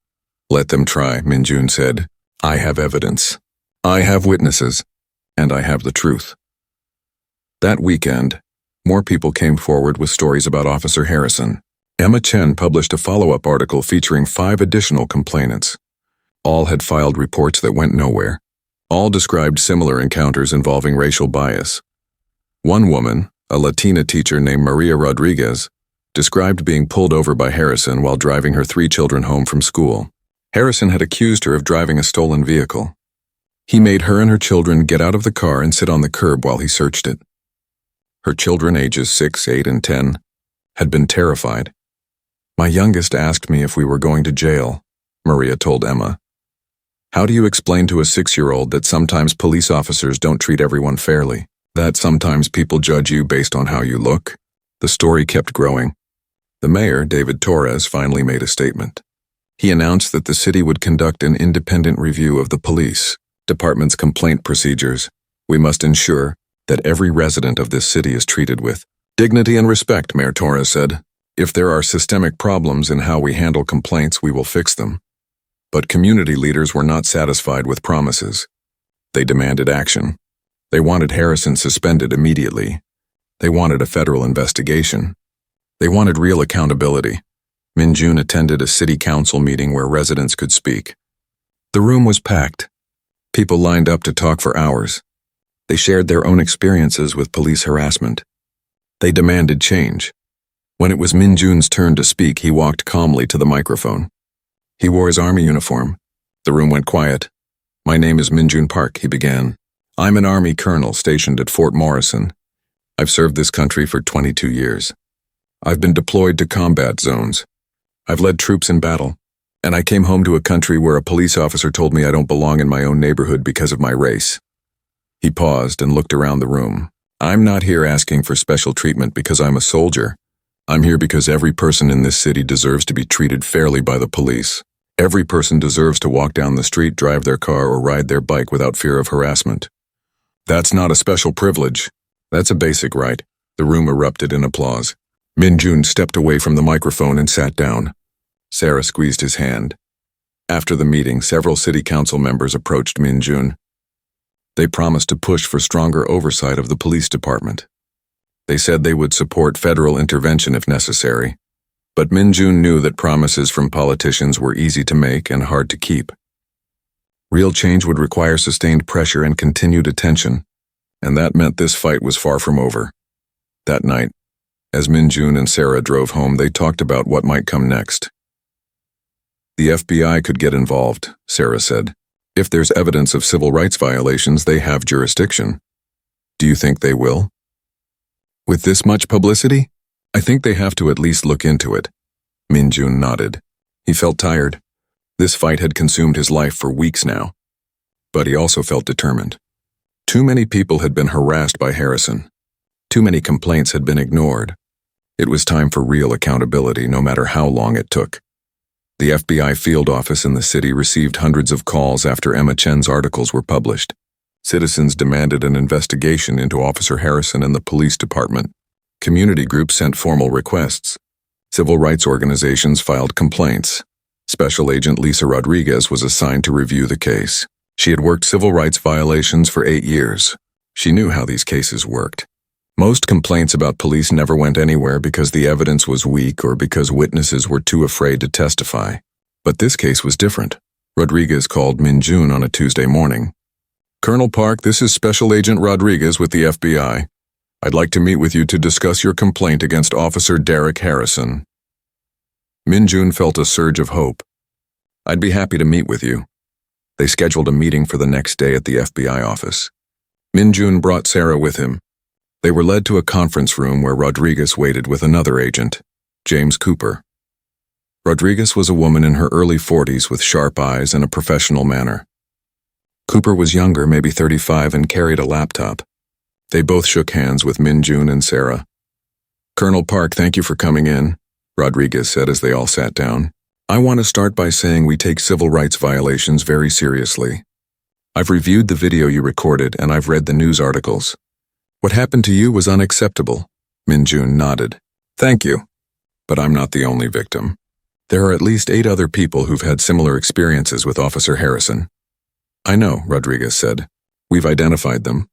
"Let them try," Min-jun said. "I have evidence. I have witnesses, and I have the truth. That weekend, more people came forward with stories about Officer Harrison. Emma Chen published a follow-up article featuring 5 additional complainants. All had filed reports that went nowhere. All described similar encounters involving racial bias. One woman, a Latina teacher named Maria Rodriguez, described being pulled over by Harrison while driving her 3 children home from school. Harrison had accused her of driving a stolen vehicle. He made her and her children get out of the car and sit on the curb while he searched it. Her children, ages 6, 8, and 10, had been terrified. My youngest asked me if we were going to jail, Maria told Emma. How do you explain to a 6-year-old that sometimes police officers don't treat everyone fairly? That sometimes people judge you based on how you look? The story kept growing. The mayor, David Torres, finally made a statement. He announced that the city would conduct an independent review of the police department's complaint procedures. We must ensure that every resident of this city is treated with dignity and respect, Mayor Torres said. If there are systemic problems in how we handle complaints, we will fix them. But community leaders were not satisfied with promises. They demanded action. They wanted Harrison suspended immediately. They wanted a federal investigation. They wanted real accountability. Min Jun attended a city council meeting where residents could speak. The room was packed. People lined up to talk for hours. They shared their own experiences with police harassment. They demanded change. When it was Min Jun's turn to speak, he walked calmly to the microphone. He wore his army uniform. The room went quiet. My name is Min Jun Park, he began. I'm an Army colonel stationed at Fort Morrison. I've served this country for 22 years. I've been deployed to combat zones. I've led troops in battle. And I came home to a country where a police officer told me I don't belong in my own neighborhood because of my race. He paused and looked around the room. I'm not here asking for special treatment because I'm a soldier. I'm here because every person in this city deserves to be treated fairly by the police. Every person deserves to walk down the street, drive their car, or ride their bike without fear of harassment. That's not a special privilege. That's a basic right. The room erupted in applause. Min Jun stepped away from the microphone and sat down. Sarah squeezed his hand. After the meeting, several city council members approached Min Jun. They promised to push for stronger oversight of the police department. They said they would support federal intervention if necessary. But Min Jun knew that promises from politicians were easy to make and hard to keep. Real change would require sustained pressure and continued attention, and that meant this fight was far from over. That night, as Min Jun and Sarah drove home, they talked about what might come next. The FBI could get involved, Sarah said. If there's evidence of civil rights violations, they have jurisdiction. Do you think they will? With this much publicity? I think they have to at least look into it. Min Jun nodded. He felt tired. This fight had consumed his life for weeks now. But he also felt determined. Too many people had been harassed by Harrison. Too many complaints had been ignored. It was time for real accountability, no matter how long it took. The FBI field office in the city received hundreds of calls after Emma Chen's articles were published. Citizens demanded an investigation into Officer Harrison and the police department. Community groups sent formal requests. Civil rights organizations filed complaints. Special Agent Lisa Rodriguez was assigned to review the case. She had worked civil rights violations for 8 years. She knew how these cases worked. Most complaints about police never went anywhere because the evidence was weak or because witnesses were too afraid to testify. But this case was different. Rodriguez called Min Jun on a Tuesday morning. Colonel Park, this is Special Agent Rodriguez with the FBI. I'd like to meet with you to discuss your complaint against Officer Derek Harrison. Min Jun felt a surge of hope. I'd be happy to meet with you. They scheduled a meeting for the next day at the FBI office. Min Jun brought Sarah with him. They were led to a conference room where Rodriguez waited with another agent, James Cooper. Rodriguez was a woman in her early 40s with sharp eyes and a professional manner. Cooper was younger, maybe 35, and carried a laptop. They both shook hands with Min Jun and Sarah. Colonel Park, thank you for coming in, Rodriguez said as they all sat down. I want to start by saying we take civil rights violations very seriously. I've reviewed the video you recorded and I've read the news articles. What happened to you was unacceptable. Min Jun nodded. Thank you. But I'm not the only victim. There are at least 8 other people who've had similar experiences with Officer Harrison. I know, Rodriguez said. We've identified them.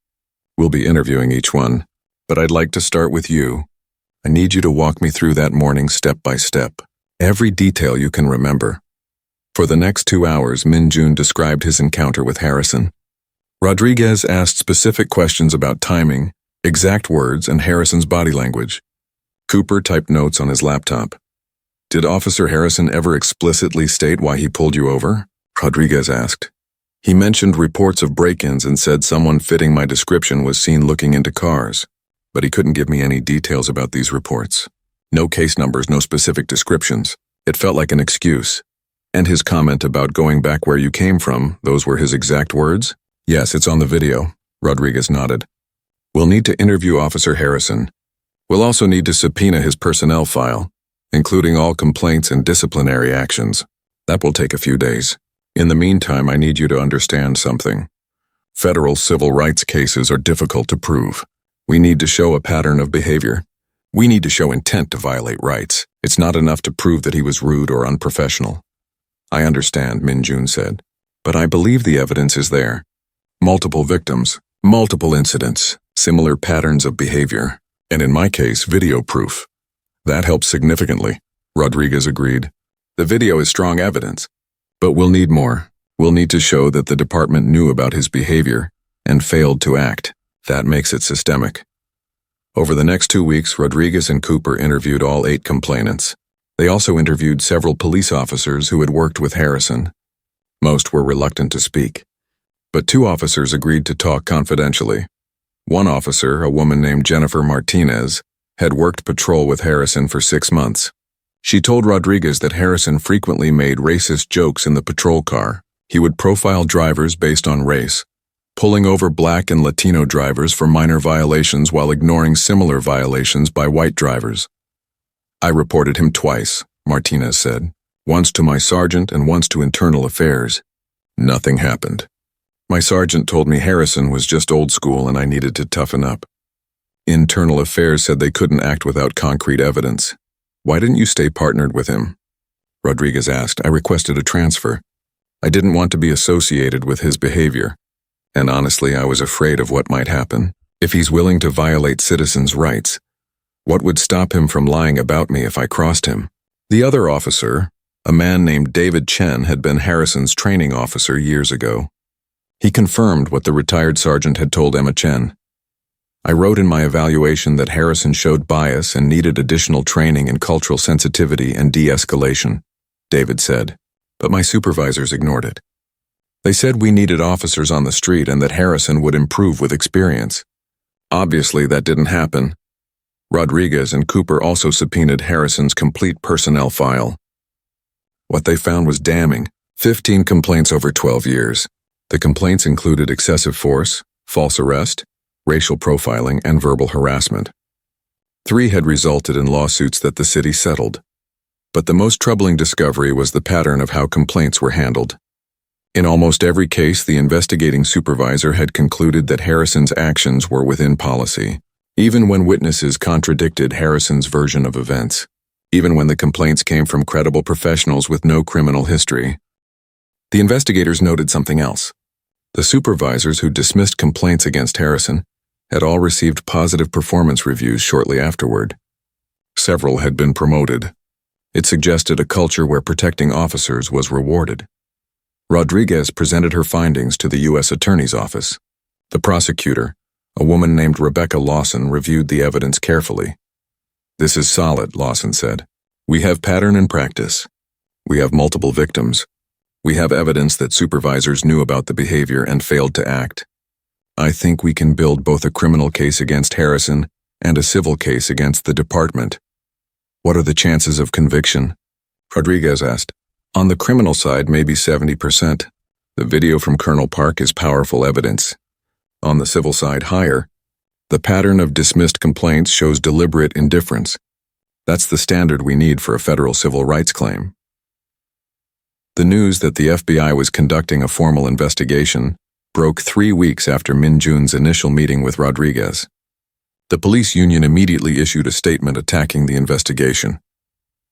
We'll be interviewing each one, but I'd like to start with you. I need you to walk me through that morning step by step. Every detail you can remember. For the next 2 hours, Min Jun described his encounter with Harrison. Rodriguez asked specific questions about timing, exact words, and Harrison's body language. Cooper typed notes on his laptop. Did Officer Harrison ever explicitly state why he pulled you over? Rodriguez asked. He mentioned reports of break-ins and said someone fitting my description was seen looking into cars, but he couldn't give me any details about these reports. No case numbers, no specific descriptions. It felt like an excuse. And his comment about going back where you came from, those were his exact words? Yes, it's on the video. Rodriguez nodded. We'll need to interview Officer Harrison. We'll also need to subpoena his personnel file, including all complaints and disciplinary actions. That will take a few days. In the meantime, I need you to understand something. Federal civil rights cases are difficult to prove. We need to show a pattern of behavior. We need to show intent to violate rights. It's not enough to prove that he was rude or unprofessional. I understand, Min Jun said, but I believe the evidence is there. Multiple victims, multiple incidents, similar patterns of behavior, and in my case, video proof. That helps significantly, Rodriguez agreed. The video is strong evidence, but we'll need more. We'll need to show that the department knew about his behavior and failed to act. That makes it systemic. Over the next 2 weeks, Rodriguez and Cooper interviewed all 8 complainants. They also interviewed several police officers who had worked with Harrison. Most were reluctant to speak, but 2 officers agreed to talk confidentially. One officer, a woman named Jennifer Martinez, had worked patrol with Harrison for 6 months. She told Rodriguez that Harrison frequently made racist jokes in the patrol car. He would profile drivers based on race, pulling over Black and Latino drivers for minor violations while ignoring similar violations by white drivers. I reported him twice, Martinez said, once to my sergeant and once to Internal Affairs. Nothing happened. My sergeant told me Harrison was just old school and I needed to toughen up. Internal Affairs said they couldn't act without concrete evidence. Why didn't you stay partnered with him? Rodriguez asked. I requested a transfer. I didn't want to be associated with his behavior. And honestly, I was afraid of what might happen. If he's willing to violate citizens' rights, what would stop him from lying about me if I crossed him? The other officer, a man named David Chen, had been Harrison's training officer years ago. He confirmed what the retired sergeant had told Emma Chen. I wrote in my evaluation that Harrison showed bias and needed additional training in cultural sensitivity and de-escalation, David said, but my supervisors ignored it. They said we needed officers on the street and that Harrison would improve with experience. Obviously, that didn't happen. Rodriguez and Cooper also subpoenaed Harrison's complete personnel file. What they found was damning. 15 complaints over 12 years. The complaints included excessive force, false arrest, racial profiling, and verbal harassment. 3 had resulted in lawsuits that the city settled. But the most troubling discovery was the pattern of how complaints were handled. In almost every case, the investigating supervisor had concluded that Harrison's actions were within policy, even when witnesses contradicted Harrison's version of events, even when the complaints came from credible professionals with no criminal history. The investigators noted something else. The supervisors who dismissed complaints against Harrison had all received positive performance reviews shortly afterward. Several had been promoted. It suggested a culture where protecting officers was rewarded. Rodriguez presented her findings to the U.S. Attorney's Office. The prosecutor, a woman named Rebecca Lawson, reviewed the evidence carefully. This is solid, Lawson said. We have pattern and practice. We have multiple victims. We have evidence that supervisors knew about the behavior and failed to act. I think we can build both a criminal case against Harrison and a civil case against the department. What are the chances of conviction? Rodriguez asked. On the criminal side, maybe 70%. The video from Colonel Park is powerful evidence. On the civil side, higher. The pattern of dismissed complaints shows deliberate indifference. That's the standard we need for a federal civil rights claim. The news that the FBI was conducting a formal investigation broke 3 weeks after Min Jun's initial meeting with Rodriguez. The police union immediately issued a statement attacking the investigation.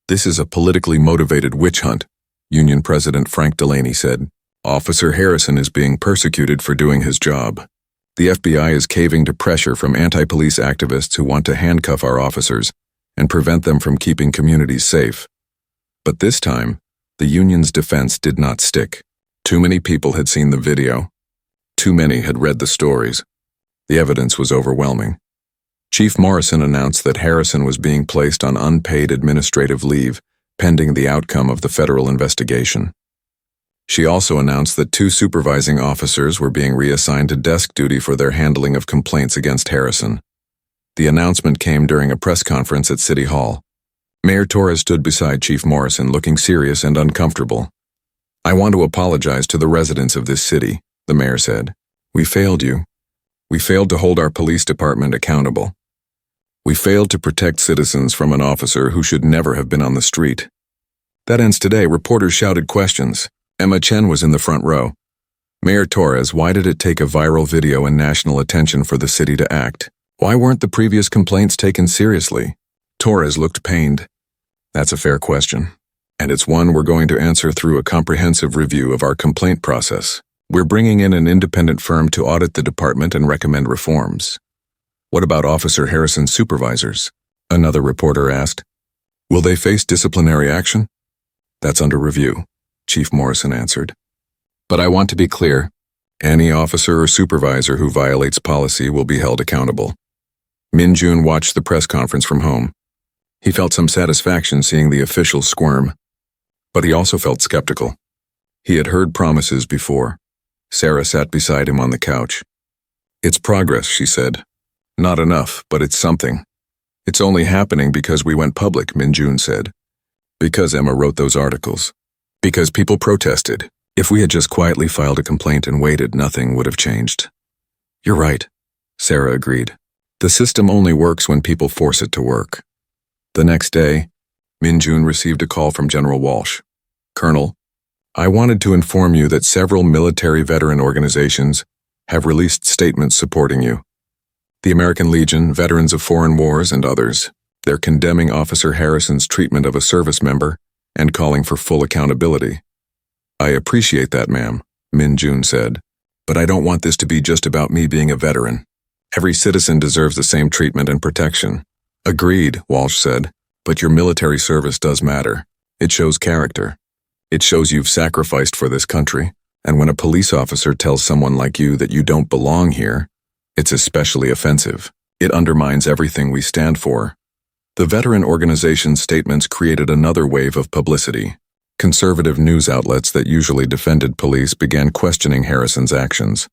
This is a politically motivated witch hunt, Union President Frank Delaney said. Officer Harrison is being persecuted for doing his job. The FBI is caving to pressure from anti-police activists who want to handcuff our officers and prevent them from keeping communities safe. But this time, the union's defense did not stick. Too many people had seen the video. Too many had read the stories. The evidence was overwhelming. Chief Morrison announced that Harrison was being placed on unpaid administrative leave pending the outcome of the federal investigation. She also announced that 2 supervising officers were being reassigned to desk duty for their handling of complaints against Harrison. The announcement came during a press conference at City Hall. Mayor Torres stood beside Chief Morrison, looking serious and uncomfortable. "I want to apologize to the residents of this city," the mayor said. "We failed you. We failed to hold our police department accountable. We failed to protect citizens from an officer who should never have been on the street." That ends today. Reporters shouted questions. Emma Chen was in the front row. "Mayor Torres, why did it take a viral video and national attention for the city to act? Why weren't the previous complaints taken seriously?" Torres looked pained. "That's a fair question, and it's one we're going to answer through a comprehensive review of our complaint process. We're bringing in an independent firm to audit the department and recommend reforms." "What about Officer Harrison's supervisors?" another reporter asked. "Will they face disciplinary action?" "That's under review," Chief Morrison answered. "But I want to be clear. Any officer or supervisor who violates policy will be held accountable." Min Jun watched the press conference from home. He felt some satisfaction seeing the officials squirm, but he also felt skeptical. He had heard promises before. Sarah sat beside him on the couch. "It's progress," she said. "Not enough, but it's something." "It's only happening because we went public," Min Jun said. "Because Emma wrote those articles. Because people protested. If we had just quietly filed a complaint and waited, nothing would have changed." "You're right," Sarah agreed. "The system only works when people force it to work." The next day, Min Jun received a call from General Walsh. "Colonel, I wanted to inform you that several military veteran organizations have released statements supporting you. The American Legion, Veterans of Foreign Wars, and others. They're condemning Officer Harrison's treatment of a service member and calling for full accountability." "I appreciate that, ma'am," Min Jun said, "but I don't want this to be just about me being a veteran. Every citizen deserves the same treatment and protection." "Agreed," Walsh said, "but your military service does matter. It shows character. It shows you've sacrificed for this country, and when a police officer tells someone like you that you don't belong here, it's especially offensive. It undermines everything we stand for." The veteran organization's statements created another wave of publicity. Conservative news outlets that usually defended police began questioning Harrison's actions.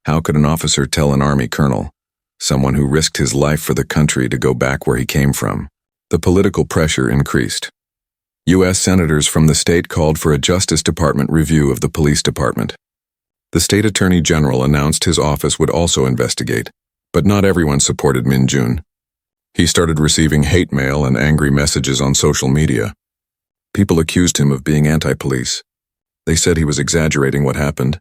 How could an officer tell an army colonel, someone who risked his life for the country, to go back where he came from? The political pressure increased. U.S. senators from the state called for a Justice Department review of the police department. The state attorney general announced his office would also investigate, but not everyone supported Min Jun. He started receiving hate mail and angry messages on social media. People accused him of being anti-police. They said he was exaggerating what happened.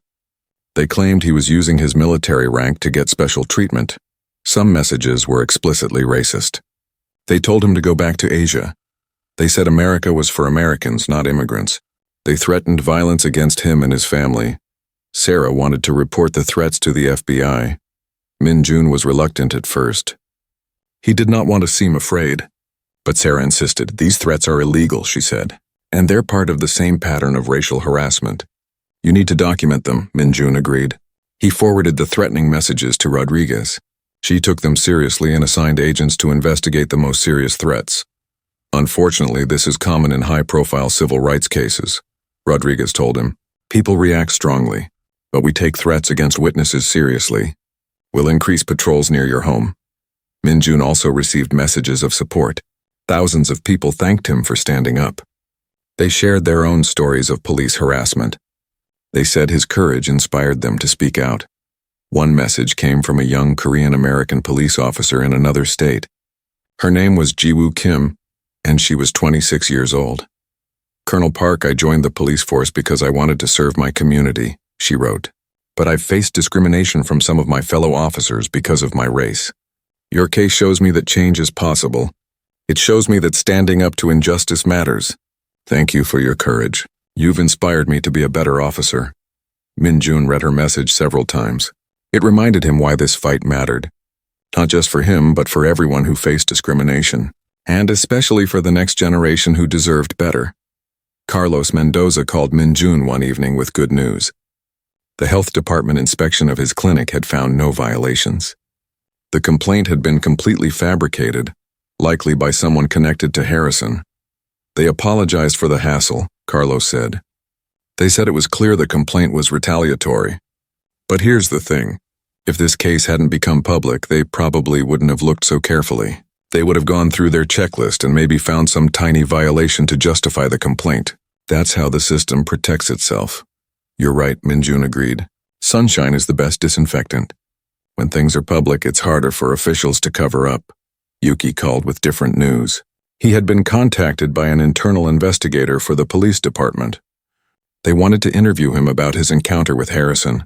They claimed he was using his military rank to get special treatment. Some messages were explicitly racist. They told him to go back to Asia. They said America was for Americans, not immigrants. They threatened violence against him and his family. Sarah wanted to report the threats to the FBI. Min Jun was reluctant at first. He did not want to seem afraid. But Sarah insisted. "These threats are illegal," she said, "and they're part of the same pattern of racial harassment. You need to document them," Min Jun agreed. He forwarded the threatening messages to Rodriguez. She took them seriously and assigned agents to investigate the most serious threats. "Unfortunately, this is common in high-profile civil rights cases," Rodriguez told him. "People react strongly, but we take threats against witnesses seriously. We'll increase patrols near your home." Min Jun also received messages of support. Thousands of people thanked him for standing up. They shared their own stories of police harassment. They said his courage inspired them to speak out. One message came from a young Korean-American police officer in another state. Her name was Jiwoo Kim, and she was 26 years old. "Colonel Park, I joined the police force because I wanted to serve my community," she wrote. "But I've faced discrimination from some of my fellow officers because of my race. Your case shows me that change is possible. It shows me that standing up to injustice matters. Thank you for your courage. You've inspired me to be a better officer." Min-jun read her message several times. It reminded him why this fight mattered. Not just for him, but for everyone who faced discrimination. And especially for the next generation who deserved better. Carlos Mendoza called Min-jun one evening with good news. The health department inspection of his clinic had found no violations. The complaint had been completely fabricated, likely by someone connected to Harrison. They apologized for the hassle, Carlos said. They said it was clear the complaint was retaliatory. But here's the thing. If this case hadn't become public, they probably wouldn't have looked so carefully. They would have gone through their checklist and maybe found some tiny violation to justify the complaint. That's how the system protects itself. You're right, Min-jun agreed. Sunshine is the best disinfectant. When things are public, it's harder for officials to cover up. Yuki called with different news. He had been contacted by an internal investigator for the police department. They wanted to interview him about his encounter with Harrison.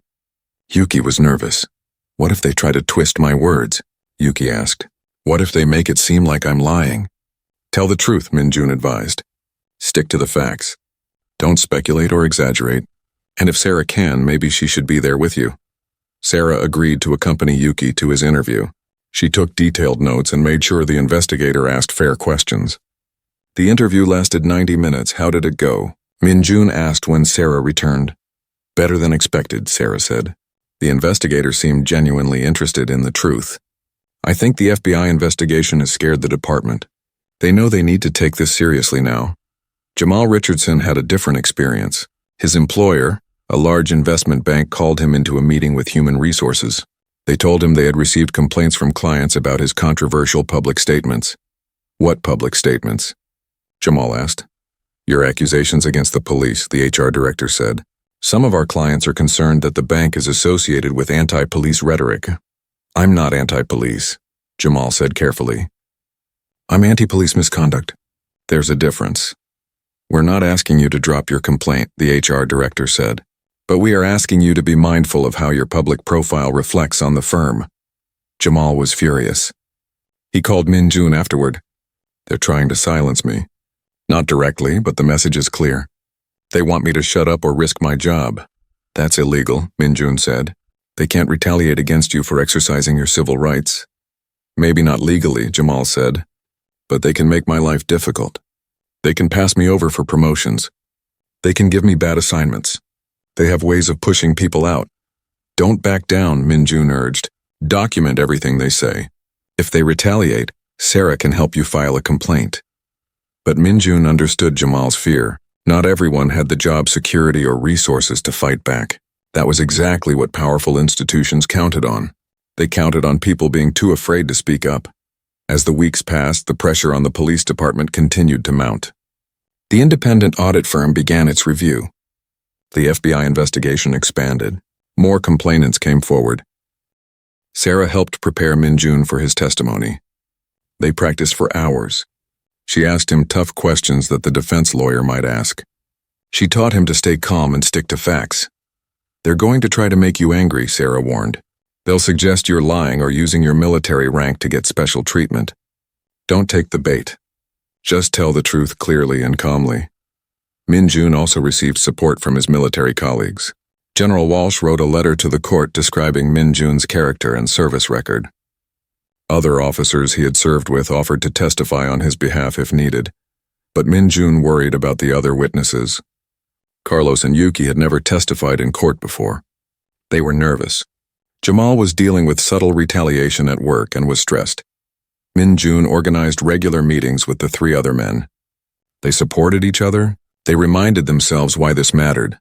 Yuki was nervous. What if they try to twist my words? Yuki asked. What if they make it seem like I'm lying? Tell the truth, Min-jun advised. Stick to the facts. Don't speculate or exaggerate. And if Sarah can, maybe she should be there with you. Sarah agreed to accompany Yuki to his interview. She took detailed notes and made sure the investigator asked fair questions. The interview lasted 90 minutes. How did it go? Min-jun asked when Sarah returned. Better than expected, Sarah said. The investigator seemed genuinely interested in the truth. I think the FBI investigation has scared the department. They know they need to take this seriously now. Jamal Richardson had a different experience. His employer, a large investment bank, called him into a meeting with human resources. They told him they had received complaints from clients about his controversial public statements. What public statements? Jamal asked. Your accusations against the police, the HR director said. Some of our clients are concerned that the bank is associated with anti-police rhetoric. I'm not anti-police, Jamal said carefully. I'm anti-police misconduct. There's a difference. We're not asking you to drop your complaint, the HR director said, but we are asking you to be mindful of how your public profile reflects on the firm. Jamal was furious. He called Min-jun afterward. They're trying to silence me. Not directly, but the message is clear. They want me to shut up or risk my job. That's illegal, Min-jun said. They can't retaliate against you for exercising your civil rights. Maybe not legally, Jamal said, but they can make my life difficult. They can pass me over for promotions. They can give me bad assignments. They have ways of pushing people out. Don't back down, Min-jun urged. Document everything they say. If they retaliate, Sarah can help you file a complaint. But Min-jun understood Jamal's fear. Not everyone had the job security or resources to fight back. That was exactly what powerful institutions counted on. They counted on people being too afraid to speak up. As the weeks passed, the pressure on the police department continued to mount. The independent audit firm began its review. The FBI investigation expanded. More complainants came forward. Sarah helped prepare Min-jun for his testimony. They practiced for hours. She asked him tough questions that the defense lawyer might ask. She taught him to stay calm and stick to facts. They're going to try to make you angry, Sarah warned. They'll suggest you're lying or using your military rank to get special treatment. Don't take the bait. Just tell the truth clearly and calmly. Min-jun also received support from his military colleagues. General Walsh wrote a letter to the court describing Min-jun's character and service record. Other officers he had served with offered to testify on his behalf if needed, but Min-jun worried about the other witnesses. Carlos and Yuki had never testified in court before. They were nervous. Jamal was dealing with subtle retaliation at work and was stressed. Min-jun organized regular meetings with the three other men. They supported each other. They reminded themselves why this mattered.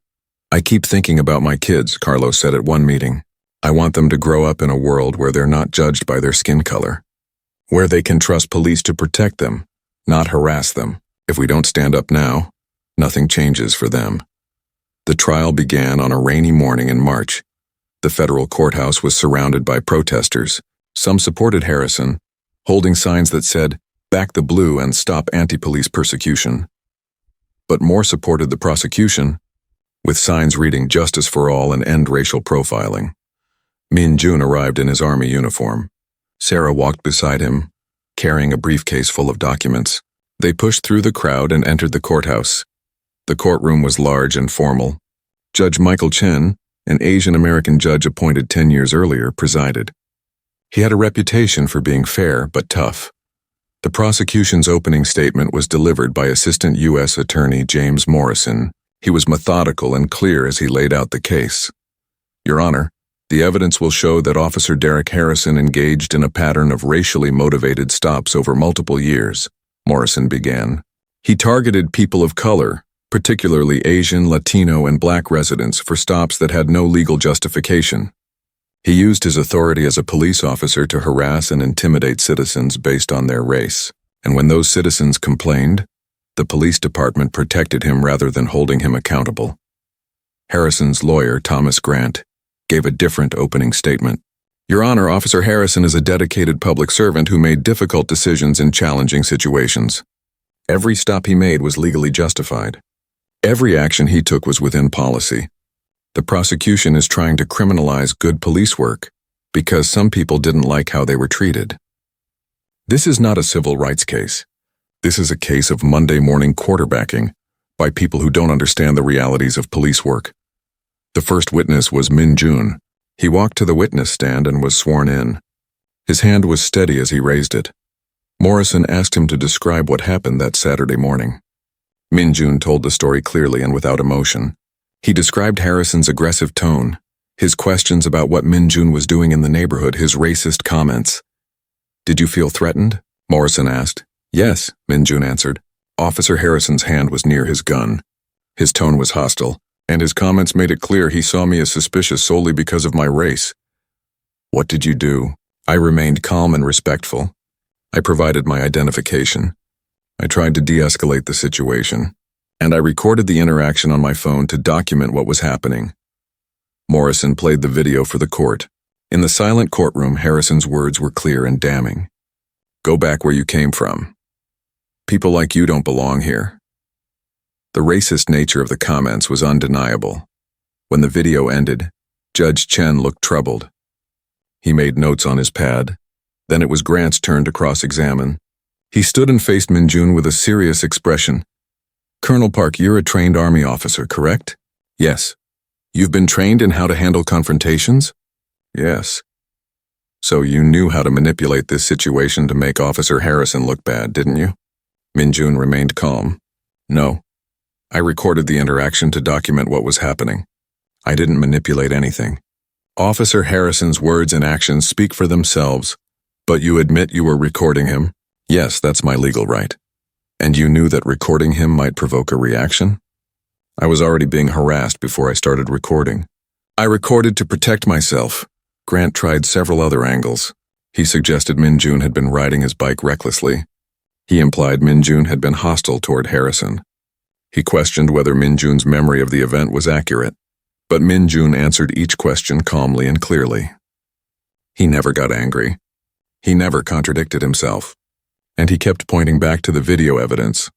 I keep thinking about my kids, Carlos said at one meeting. I want them to grow up in a world where they're not judged by their skin color, where they can trust police to protect them, not harass them. If we don't stand up now, nothing changes for them. The trial began on a rainy morning in March. The federal courthouse was surrounded by protesters. Some supported Harrison, holding signs that said, "Back the blue and stop anti-police persecution." But more supported the prosecution, with signs reading "Justice for all" and "End racial profiling." Min-jun arrived in his army uniform. Sarah walked beside him, carrying a briefcase full of documents. They pushed through the crowd and entered the courthouse. The courtroom was large and formal. Judge Michael Chen, an Asian American judge appointed 10 years earlier, presided. He had a reputation for being fair but tough. The prosecution's opening statement was delivered by Assistant U.S. Attorney James Morrison. He was methodical and clear as he laid out the case. Your Honor, the evidence will show that Officer Derek Harrison engaged in a pattern of racially motivated stops over multiple years, Morrison began. He targeted people of color, particularly Asian, Latino, and Black residents, for stops that had no legal justification. He used his authority as a police officer to harass and intimidate citizens based on their race, and when those citizens complained, the police department protected him rather than holding him accountable. Harrison's lawyer, Thomas Grant, gave a different opening statement. Your Honor, Officer Harrison is a dedicated public servant who made difficult decisions in challenging situations. Every stop he made was legally justified. Every action he took was within policy. The prosecution is trying to criminalize good police work because some people didn't like how they were treated. This is not a civil rights case. This is a case of Monday morning quarterbacking by people who don't understand the realities of police work. The first witness was Min Jun. He walked to the witness stand and was sworn in. His hand was steady as he raised it. Morrison asked him to describe what happened that Saturday morning. Min Jun told the story clearly and without emotion. He described Harrison's aggressive tone, his questions about what Min Jun was doing in the neighborhood, his racist comments. Did you feel threatened? Morrison asked. Yes, Min Jun answered. Officer Harrison's hand was near his gun. His tone was hostile, and his comments made it clear he saw me as suspicious solely because of my race. What did you do? I remained calm and respectful. I provided my identification. I tried to de-escalate the situation, and I recorded the interaction on my phone to document what was happening. Morrison played the video for the court. In the silent courtroom, Harrison's words were clear and damning. Go back where you came from. People like you don't belong here. The racist nature of the comments was undeniable. When the video ended, Judge Chen looked troubled. He made notes on his pad. Then it was Grant's turn to cross-examine. He stood and faced Min Jun with a serious expression. Colonel Park, you're a trained Army officer, correct? Yes. You've been trained in how to handle confrontations? Yes. So you knew how to manipulate this situation to make Officer Harrison look bad, didn't you? Min Jun remained calm. No. I recorded the interaction to document what was happening. I didn't manipulate anything. Officer Harrison's words and actions speak for themselves, but you admit you were recording him? Yes, that's my legal right. And you knew that recording him might provoke a reaction? I was already being harassed before I started recording. I recorded to protect myself. Grant tried several other angles. He suggested Min Jun had been riding his bike recklessly. He implied Min Jun had been hostile toward Harrison. He questioned whether Min Jun's memory of the event was accurate, but Min Jun answered each question calmly and clearly. He never got angry. He never contradicted himself. And he kept pointing back to the video evidence.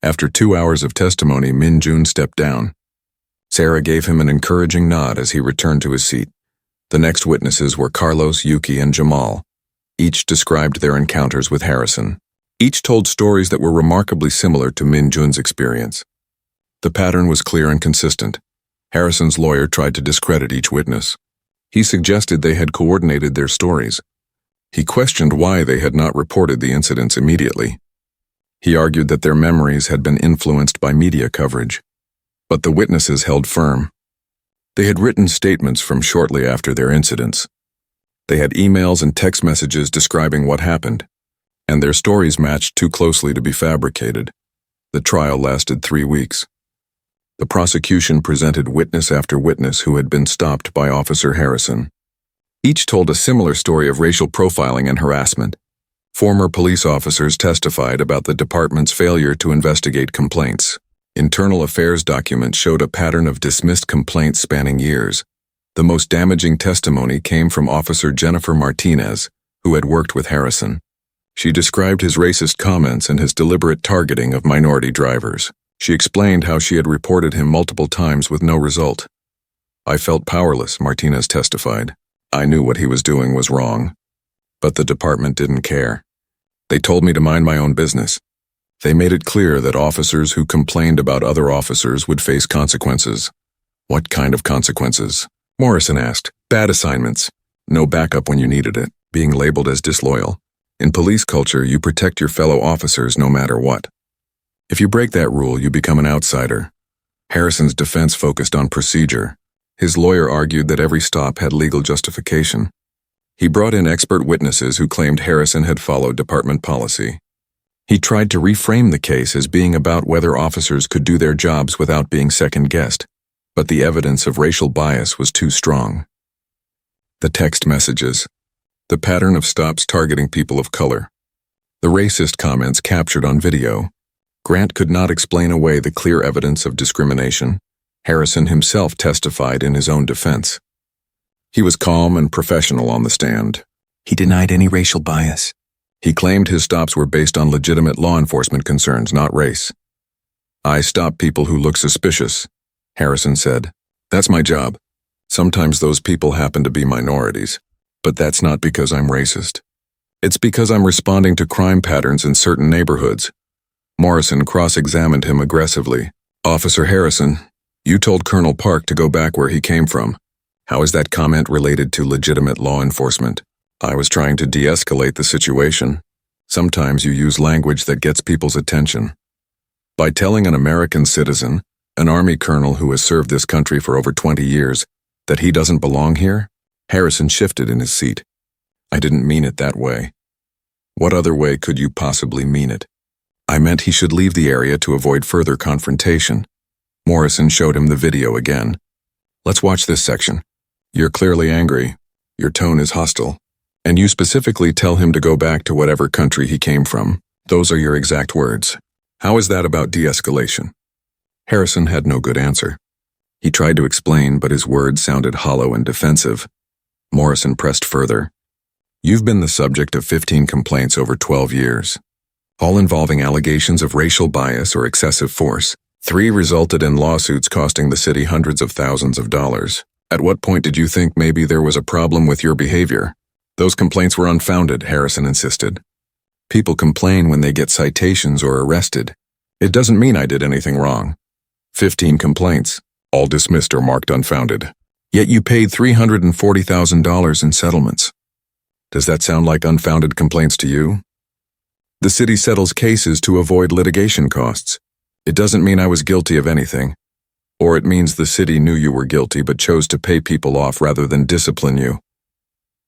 After 2 hours of testimony, Min Jun stepped down. Sarah gave him an encouraging nod as he returned to his seat. The next witnesses were Carlos, Yuki, and Jamal. Each described their encounters with Harrison. Each told stories that were remarkably similar to Min Jun's experience. The pattern was clear and consistent. Harrison's lawyer tried to discredit each witness. He suggested they had coordinated their stories. He questioned why they had not reported the incidents immediately. He argued that their memories had been influenced by media coverage. But the witnesses held firm. They had written statements from shortly after their incidents. They had emails and text messages describing what happened, and their stories matched too closely to be fabricated. The trial lasted 3 weeks. The prosecution presented witness after witness who had been stopped by Officer Harrison. Each told a similar story of racial profiling and harassment. Former police officers testified about the department's failure to investigate complaints. Internal affairs documents showed a pattern of dismissed complaints spanning years. The most damaging testimony came from Officer Jennifer Martinez, who had worked with Harrison. She described his racist comments and his deliberate targeting of minority drivers. She explained how she had reported him multiple times with no result. I felt powerless, Martinez testified. I knew what he was doing was wrong. But the department didn't care. They told me to mind my own business. They made it clear that officers who complained about other officers would face consequences. What kind of consequences? Morrison asked. Bad assignments. No backup when you needed it. Being labeled as disloyal. In police culture, you protect your fellow officers no matter what. If you break that rule, you become an outsider. Harrison's defense focused on procedure. His lawyer argued that every stop had legal justification. He brought in expert witnesses who claimed Harrison had followed department policy. He tried to reframe the case as being about whether officers could do their jobs without being second-guessed, but the evidence of racial bias was too strong. The text messages. The pattern of stops targeting people of color. The racist comments captured on video. Grant could not explain away the clear evidence of discrimination. Harrison himself testified in his own defense. He was calm and professional on the stand. He denied any racial bias. He claimed his stops were based on legitimate law enforcement concerns, not race. I stop people who look suspicious, Harrison said. That's my job. Sometimes those people happen to be minorities, but that's not because I'm racist. It's because I'm responding to crime patterns in certain neighborhoods. Morrison cross-examined him aggressively. Officer Harrison, you told Colonel Park to go back where he came from. How is that comment related to legitimate law enforcement? I was trying to de-escalate the situation. Sometimes you use language that gets people's attention. By telling an American citizen, an Army colonel who has served this country for over 20 years, that he doesn't belong here, Harrison shifted in his seat. I didn't mean it that way. What other way could you possibly mean it? I meant he should leave the area to avoid further confrontation. Morrison showed him the video again. Let's watch this section. You're clearly angry. Your tone is hostile. And you specifically tell him to go back to whatever country he came from. Those are your exact words. How is that about de-escalation? Harrison had no good answer. He tried to explain, but his words sounded hollow and defensive. Morrison pressed further. You've been the subject of 15 complaints over 12 years, all involving allegations of racial bias or excessive force. 3 resulted in lawsuits costing the city hundreds of thousands of dollars. At what point did you think maybe there was a problem with your behavior? Those complaints were unfounded, Harrison insisted. People complain when they get citations or arrested. It doesn't mean I did anything wrong. 15 complaints, all dismissed or marked unfounded. Yet you paid $340,000 in settlements. Does that sound like unfounded complaints to you? The city settles cases to avoid litigation costs. It doesn't mean I was guilty of anything. Or it means the city knew you were guilty but chose to pay people off rather than discipline you.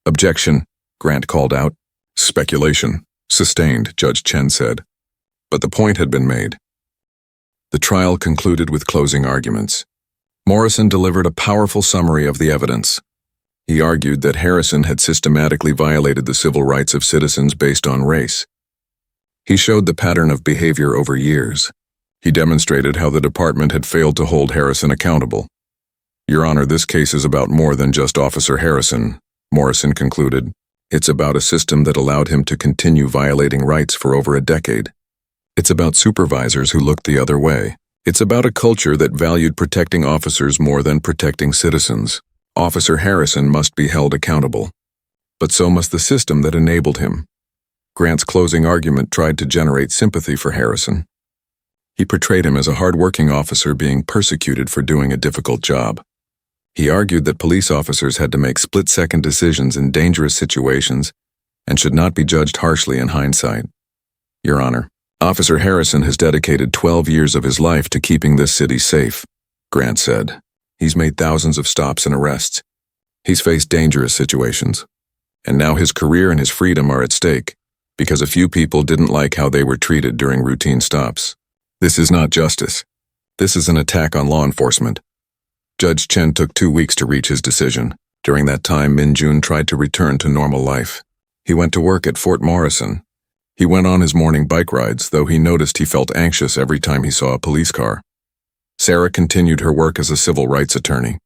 Objection, Grant called out. Speculation. Sustained, Judge Chen said. But the point had been made. The trial concluded with closing arguments. Morrison delivered a powerful summary of the evidence. He argued that Harrison had systematically violated the civil rights of citizens based on race. He showed the pattern of behavior over years. He demonstrated how the department had failed to hold Harrison accountable. Your Honor, this case is about more than just Officer Harrison, Morrison concluded. It's about a system that allowed him to continue violating rights for over a decade. It's about supervisors who looked the other way. It's about a culture that valued protecting officers more than protecting citizens. Officer Harrison must be held accountable. But so must the system that enabled him. Grant's closing argument tried to generate sympathy for Harrison. He portrayed him as a hard-working officer being persecuted for doing a difficult job. He argued that police officers had to make split-second decisions in dangerous situations and should not be judged harshly in hindsight. Your Honor, Officer Harrison has dedicated 12 years of his life to keeping this city safe, Grant said. He's made thousands of stops and arrests. He's faced dangerous situations. And now his career and his freedom are at stake because a few people didn't like how they were treated during routine stops. This is not justice. This is an attack on law enforcement. Judge Chen took 2 weeks to reach his decision. During that time, Min Jun tried to return to normal life. He went to work at Fort Morrison. He went on his morning bike rides, though he noticed he felt anxious every time he saw a police car. Sarah continued her work as a civil rights attorney.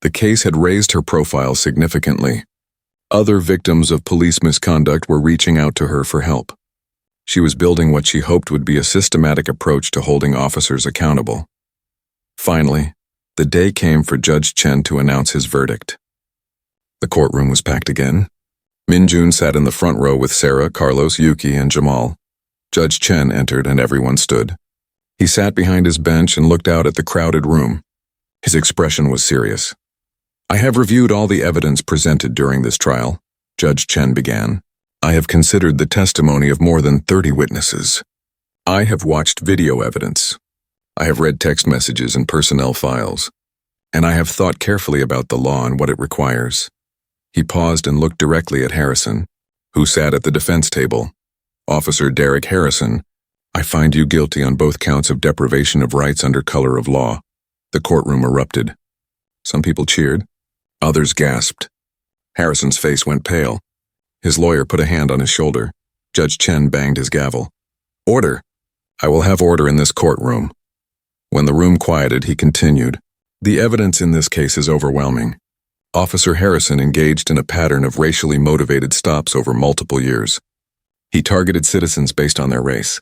The case had raised her profile significantly. Other victims of police misconduct were reaching out to her for help. She was building what she hoped would be a systematic approach to holding officers accountable. Finally, the day came for Judge Chen to announce his verdict. The courtroom was packed again. Min Jun sat in the front row with Sarah, Carlos, Yuki, and Jamal. Judge Chen entered and everyone stood. He sat behind his bench and looked out at the crowded room. His expression was serious. I have reviewed all the evidence presented during this trial, Judge Chen began. I have considered the testimony of more than 30 witnesses. I have watched video evidence. I have read text messages and personnel files. And I have thought carefully about the law and what it requires. He paused and looked directly at Harrison, who sat at the defense table. Officer Derek Harrison, I find you guilty on both counts of deprivation of rights under color of law. The courtroom erupted. Some people cheered. Others gasped. Harrison's face went pale. His lawyer put a hand on his shoulder. Judge Chen banged his gavel. Order! I will have order in this courtroom. When the room quieted, he continued. The evidence in this case is overwhelming. Officer Harrison engaged in a pattern of racially motivated stops over multiple years. He targeted citizens based on their race.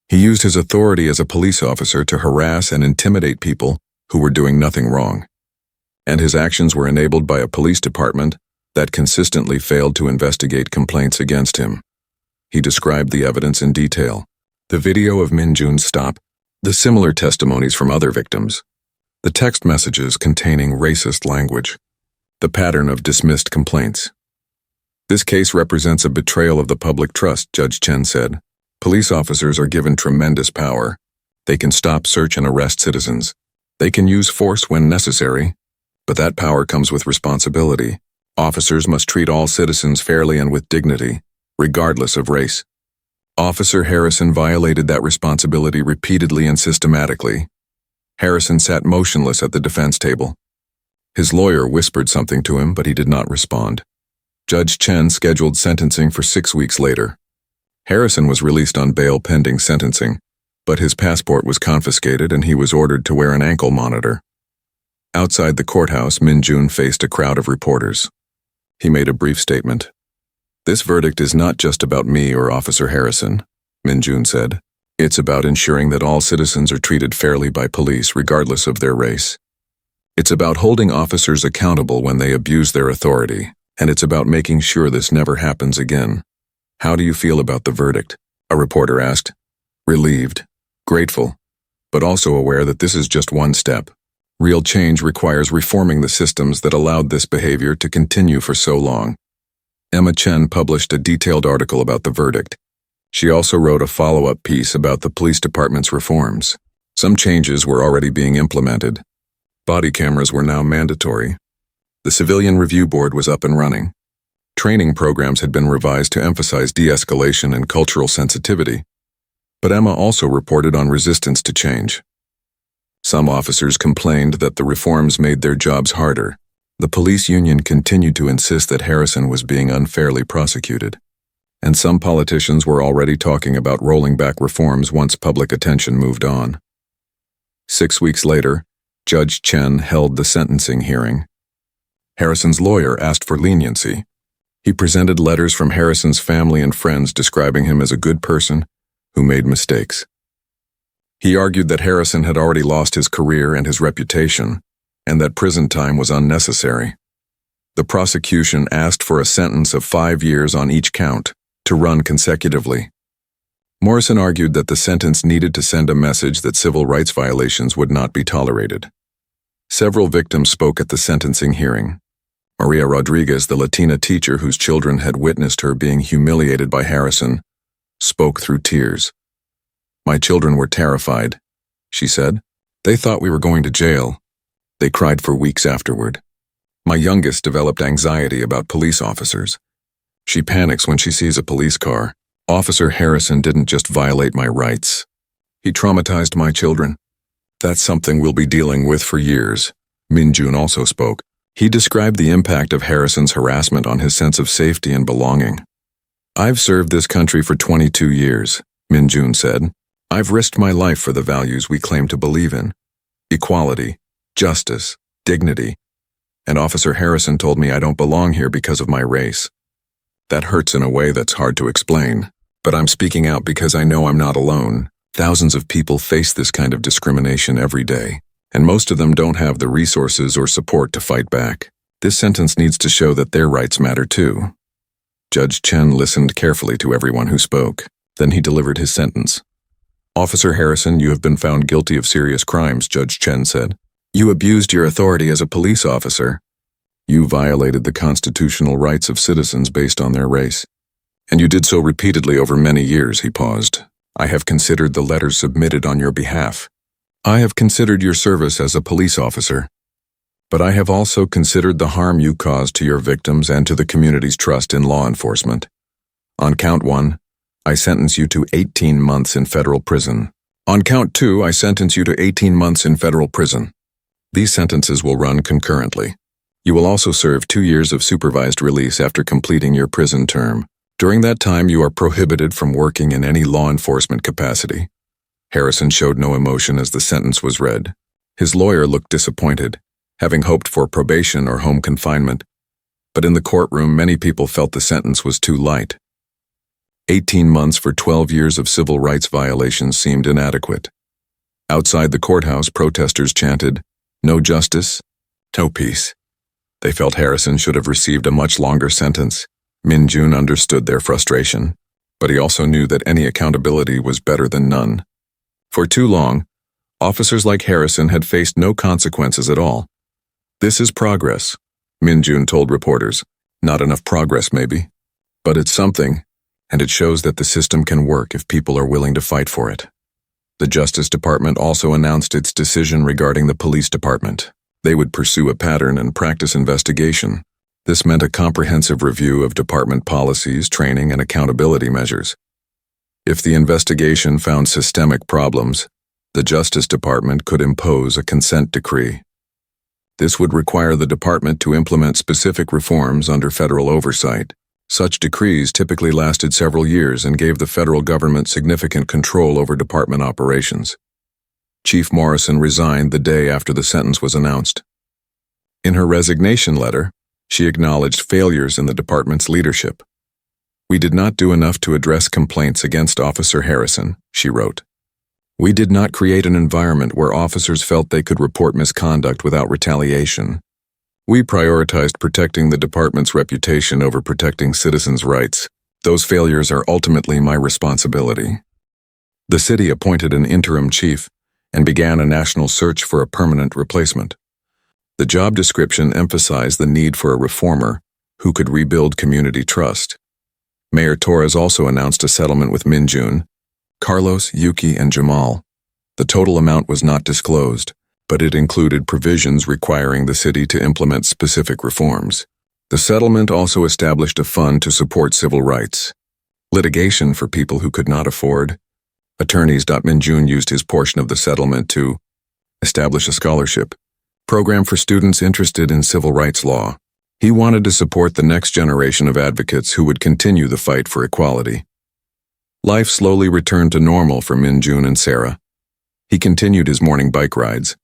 He used his authority as a police officer to harass and intimidate people who were doing nothing wrong. And his actions were enabled by a police department that consistently failed to investigate complaints against him. He described the evidence in detail. The video of Min Jun's stop, the similar testimonies from other victims, the text messages containing racist language, the pattern of dismissed complaints. This case represents a betrayal of the public trust, Judge Chen said. Police officers are given tremendous power. They can stop, search, and arrest citizens. They can use force when necessary, but that power comes with responsibility. Officers must treat all citizens fairly and with dignity, regardless of race. Officer Harrison violated that responsibility repeatedly and systematically. Harrison sat motionless at the defense table. His lawyer whispered something to him, but he did not respond. Judge Chen scheduled sentencing for 6 weeks later. Harrison was released on bail pending sentencing, but his passport was confiscated and he was ordered to wear an ankle monitor. Outside the courthouse, Min Jun faced a crowd of reporters. He made a brief statement. This verdict is not just about me or Officer Harrison, Min Jun said. It's about ensuring that all citizens are treated fairly by police regardless of their race. It's about holding officers accountable when they abuse their authority, and it's about making sure this never happens again. How do you feel about the verdict? A reporter asked. Relieved, grateful, but also aware that this is just one step. Real change requires reforming the systems that allowed this behavior to continue for so long. Emma Chen published a detailed article about the verdict. She also wrote a follow-up piece about the police department's reforms. Some changes were already being implemented. Body cameras were now mandatory. The Civilian Review Board was up and running. Training programs had been revised to emphasize de-escalation and cultural sensitivity. But Emma also reported on resistance to change. Some officers complained that the reforms made their jobs harder. The police union continued to insist that Harrison was being unfairly prosecuted. And some politicians were already talking about rolling back reforms once public attention moved on. 6 weeks later, Judge Chen held the sentencing hearing. Harrison's lawyer asked for leniency. He presented letters from Harrison's family and friends describing him as a good person who made mistakes. He argued that Harrison had already lost his career and his reputation, and that prison time was unnecessary. The prosecution asked for a sentence of 5 years on each count, to run consecutively. Morrison argued that the sentence needed to send a message that civil rights violations would not be tolerated. Several victims spoke at the sentencing hearing. Maria Rodriguez, the Latina teacher whose children had witnessed her being humiliated by Harrison, spoke through tears. My children were terrified, she said. They thought we were going to jail. They cried for weeks afterward. My youngest developed anxiety about police officers. She panics when she sees a police car. Officer Harrison didn't just violate my rights. He traumatized my children. That's something we'll be dealing with for years. Min Jun also spoke. He described the impact of Harrison's harassment on his sense of safety and belonging. I've served this country for 22 years, Min Jun said. I've risked my life for the values we claim to believe in. Equality, justice, dignity. And Officer Harrison told me I don't belong here because of my race. That hurts in a way that's hard to explain. But I'm speaking out because I know I'm not alone. Thousands of people face this kind of discrimination every day, and most of them don't have the resources or support to fight back. This sentence needs to show that their rights matter too. Judge Chen listened carefully to everyone who spoke. Then he delivered his sentence. Officer Harrison, you have been found guilty of serious crimes, Judge Chen said. You abused your authority as a police officer. You violated the constitutional rights of citizens based on their race. And you did so repeatedly over many years, he paused. I have considered the letters submitted on your behalf. I have considered your service as a police officer. But I have also considered the harm you caused to your victims and to the community's trust in law enforcement. On count 1, I sentence you to 18 months in federal prison. On count 2, I sentence you to 18 months in federal prison. These sentences will run concurrently. You will also serve 2 years of supervised release after completing your prison term. During that time, you are prohibited from working in any law enforcement capacity. Harrison showed no emotion as the sentence was read. His lawyer looked disappointed, having hoped for probation or home confinement. But in the courtroom, many people felt the sentence was too light. 18 months for 12 years of civil rights violations seemed inadequate. Outside the courthouse, protesters chanted, "No justice, no peace." They felt Harrison should have received a much longer sentence. Min-jun understood their frustration, but he also knew that any accountability was better than none. For too long, officers like Harrison had faced no consequences at all. This is progress, Min-jun told reporters. Not enough progress, maybe, but it's something, and it shows that the system can work if people are willing to fight for it. The Justice Department also announced its decision regarding the police department. They would pursue a pattern and practice investigation. This meant a comprehensive review of department policies, training, and accountability measures. If the investigation found systemic problems, the Justice Department could impose a consent decree. This would require the department to implement specific reforms under federal oversight. Such decrees typically lasted several years and gave the federal government significant control over department operations. Chief Morrison resigned the day after the sentence was announced. In her resignation letter, she acknowledged failures in the department's leadership. "We did not do enough to address complaints against Officer Harrison," she wrote. "We did not create an environment where officers felt they could report misconduct without retaliation. We prioritized protecting the department's reputation over protecting citizens' rights. Those failures are ultimately my responsibility." The city appointed an interim chief and began a national search for a permanent replacement. The job description emphasized the need for a reformer who could rebuild community trust. Mayor Torres also announced a settlement with Min-jun, Carlos, Yuki, and Jamal. The total amount was not disclosed, but it included provisions requiring the city to implement specific reforms. The settlement also established a fund to support civil rights. Litigation for people who could not afford. Attorneys. Min-jun used his portion of the settlement to establish a scholarship program for students interested in civil rights law. He wanted to support the next generation of advocates who would continue the fight for equality. Life slowly returned to normal for Min-jun and Sarah. He continued his morning bike rides,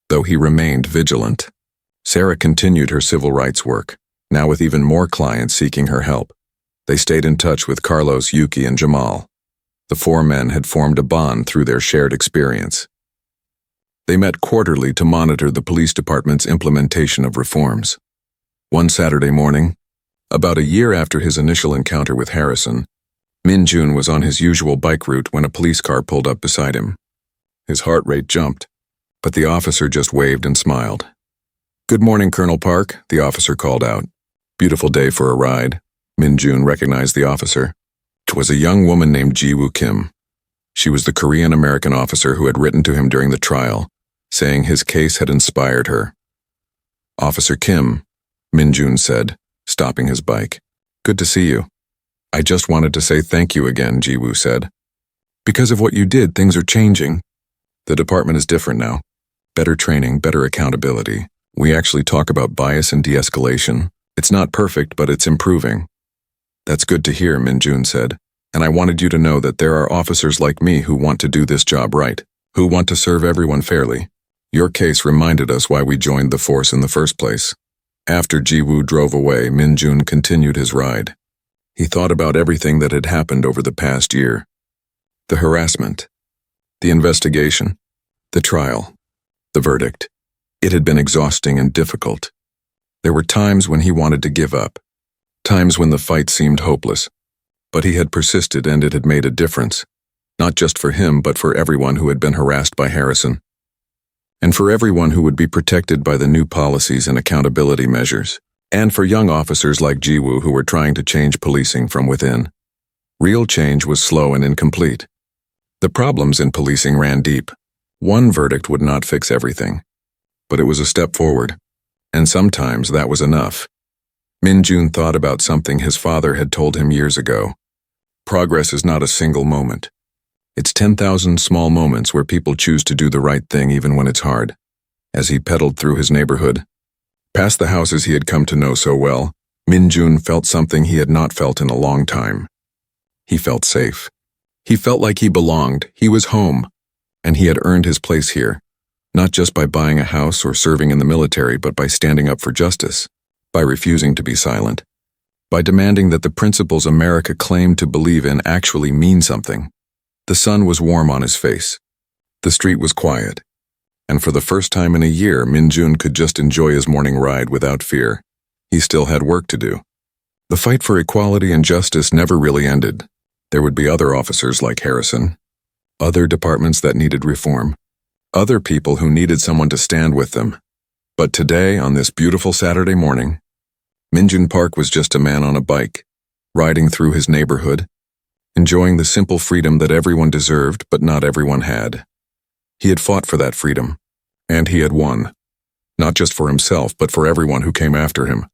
though he remained vigilant. Sarah continued her civil rights work, now with even more clients seeking her help. They stayed in touch with Carlos, Yuki, and Jamal. The 4 men had formed a bond through their shared experience. They met quarterly to monitor the police department's implementation of reforms. One Saturday morning, about a year after his initial encounter with Harrison, Min-jun was on his usual bike route when a police car pulled up beside him. His heart rate jumped, but the officer just waved and smiled. "Good morning, Colonel Park," the officer called out. "Beautiful day for a ride." Min-jun recognized the officer. It was a young woman named Ji-woo Kim. She was the Korean-American officer who had written to him during the trial, saying his case had inspired her. "Officer Kim," Min-jun said, stopping his bike. "Good to see you." "I just wanted to say thank you again," Ji-woo said. "Because of what you did, things are changing. The department is different now. Better training, better accountability. We actually talk about bias and de-escalation. It's not perfect, but it's improving." "That's good to hear," Min-jun said. "And I wanted you to know that there are officers like me who want to do this job right, who want to serve everyone fairly. Your case reminded us why we joined the force in the first place." After Ji-woo drove away, Min-jun continued his ride. He thought about everything that had happened over the past year. The harassment, the investigation, the trial, the verdict. It had been exhausting and difficult. There were times when he wanted to give up, times when the fight seemed hopeless. But he had persisted and it had made a difference, not just for him but for everyone who had been harassed by Harrison. and for everyone who would be protected by the new policies and accountability measures, and for young officers like Jiwoo who were trying to change policing from within. Real change was slow and incomplete. The problems in policing ran deep. One verdict would not fix everything, but it was a step forward, and sometimes that was enough. Min-jun thought about something his father had told him years ago. Progress is not a single moment. It's 10,000 small moments where people choose to do the right thing even when it's hard. As he pedaled through his neighborhood, past the houses he had come to know so well, Min-jun felt something he had not felt in a long time. He felt safe. He felt like he belonged, he was home, and he had earned his place here, not just by buying a house or serving in the military, but by standing up for justice, by refusing to be silent, by demanding that the principles America claimed to believe in actually mean something. The sun was warm on his face. The street was quiet, and for the first time in a year, Min-jun could just enjoy his morning ride without fear. He still had work to do. The fight for equality and justice never really ended. There would be other officers like Harrison, other departments that needed reform, other people who needed someone to stand with them. But today, on this beautiful Saturday morning, Min-jun Park was just a man on a bike, riding through his neighborhood, enjoying the simple freedom that everyone deserved but not everyone had. He had fought for that freedom, and he had won, not just for himself but for everyone who came after him.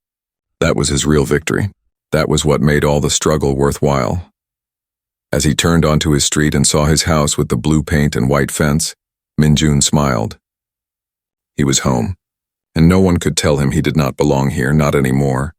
That was his real victory. That was what made all the struggle worthwhile. As he turned onto his street and saw his house with the blue paint and white fence, Min-jun smiled. He was home, and no one could tell him he did not belong here, not anymore.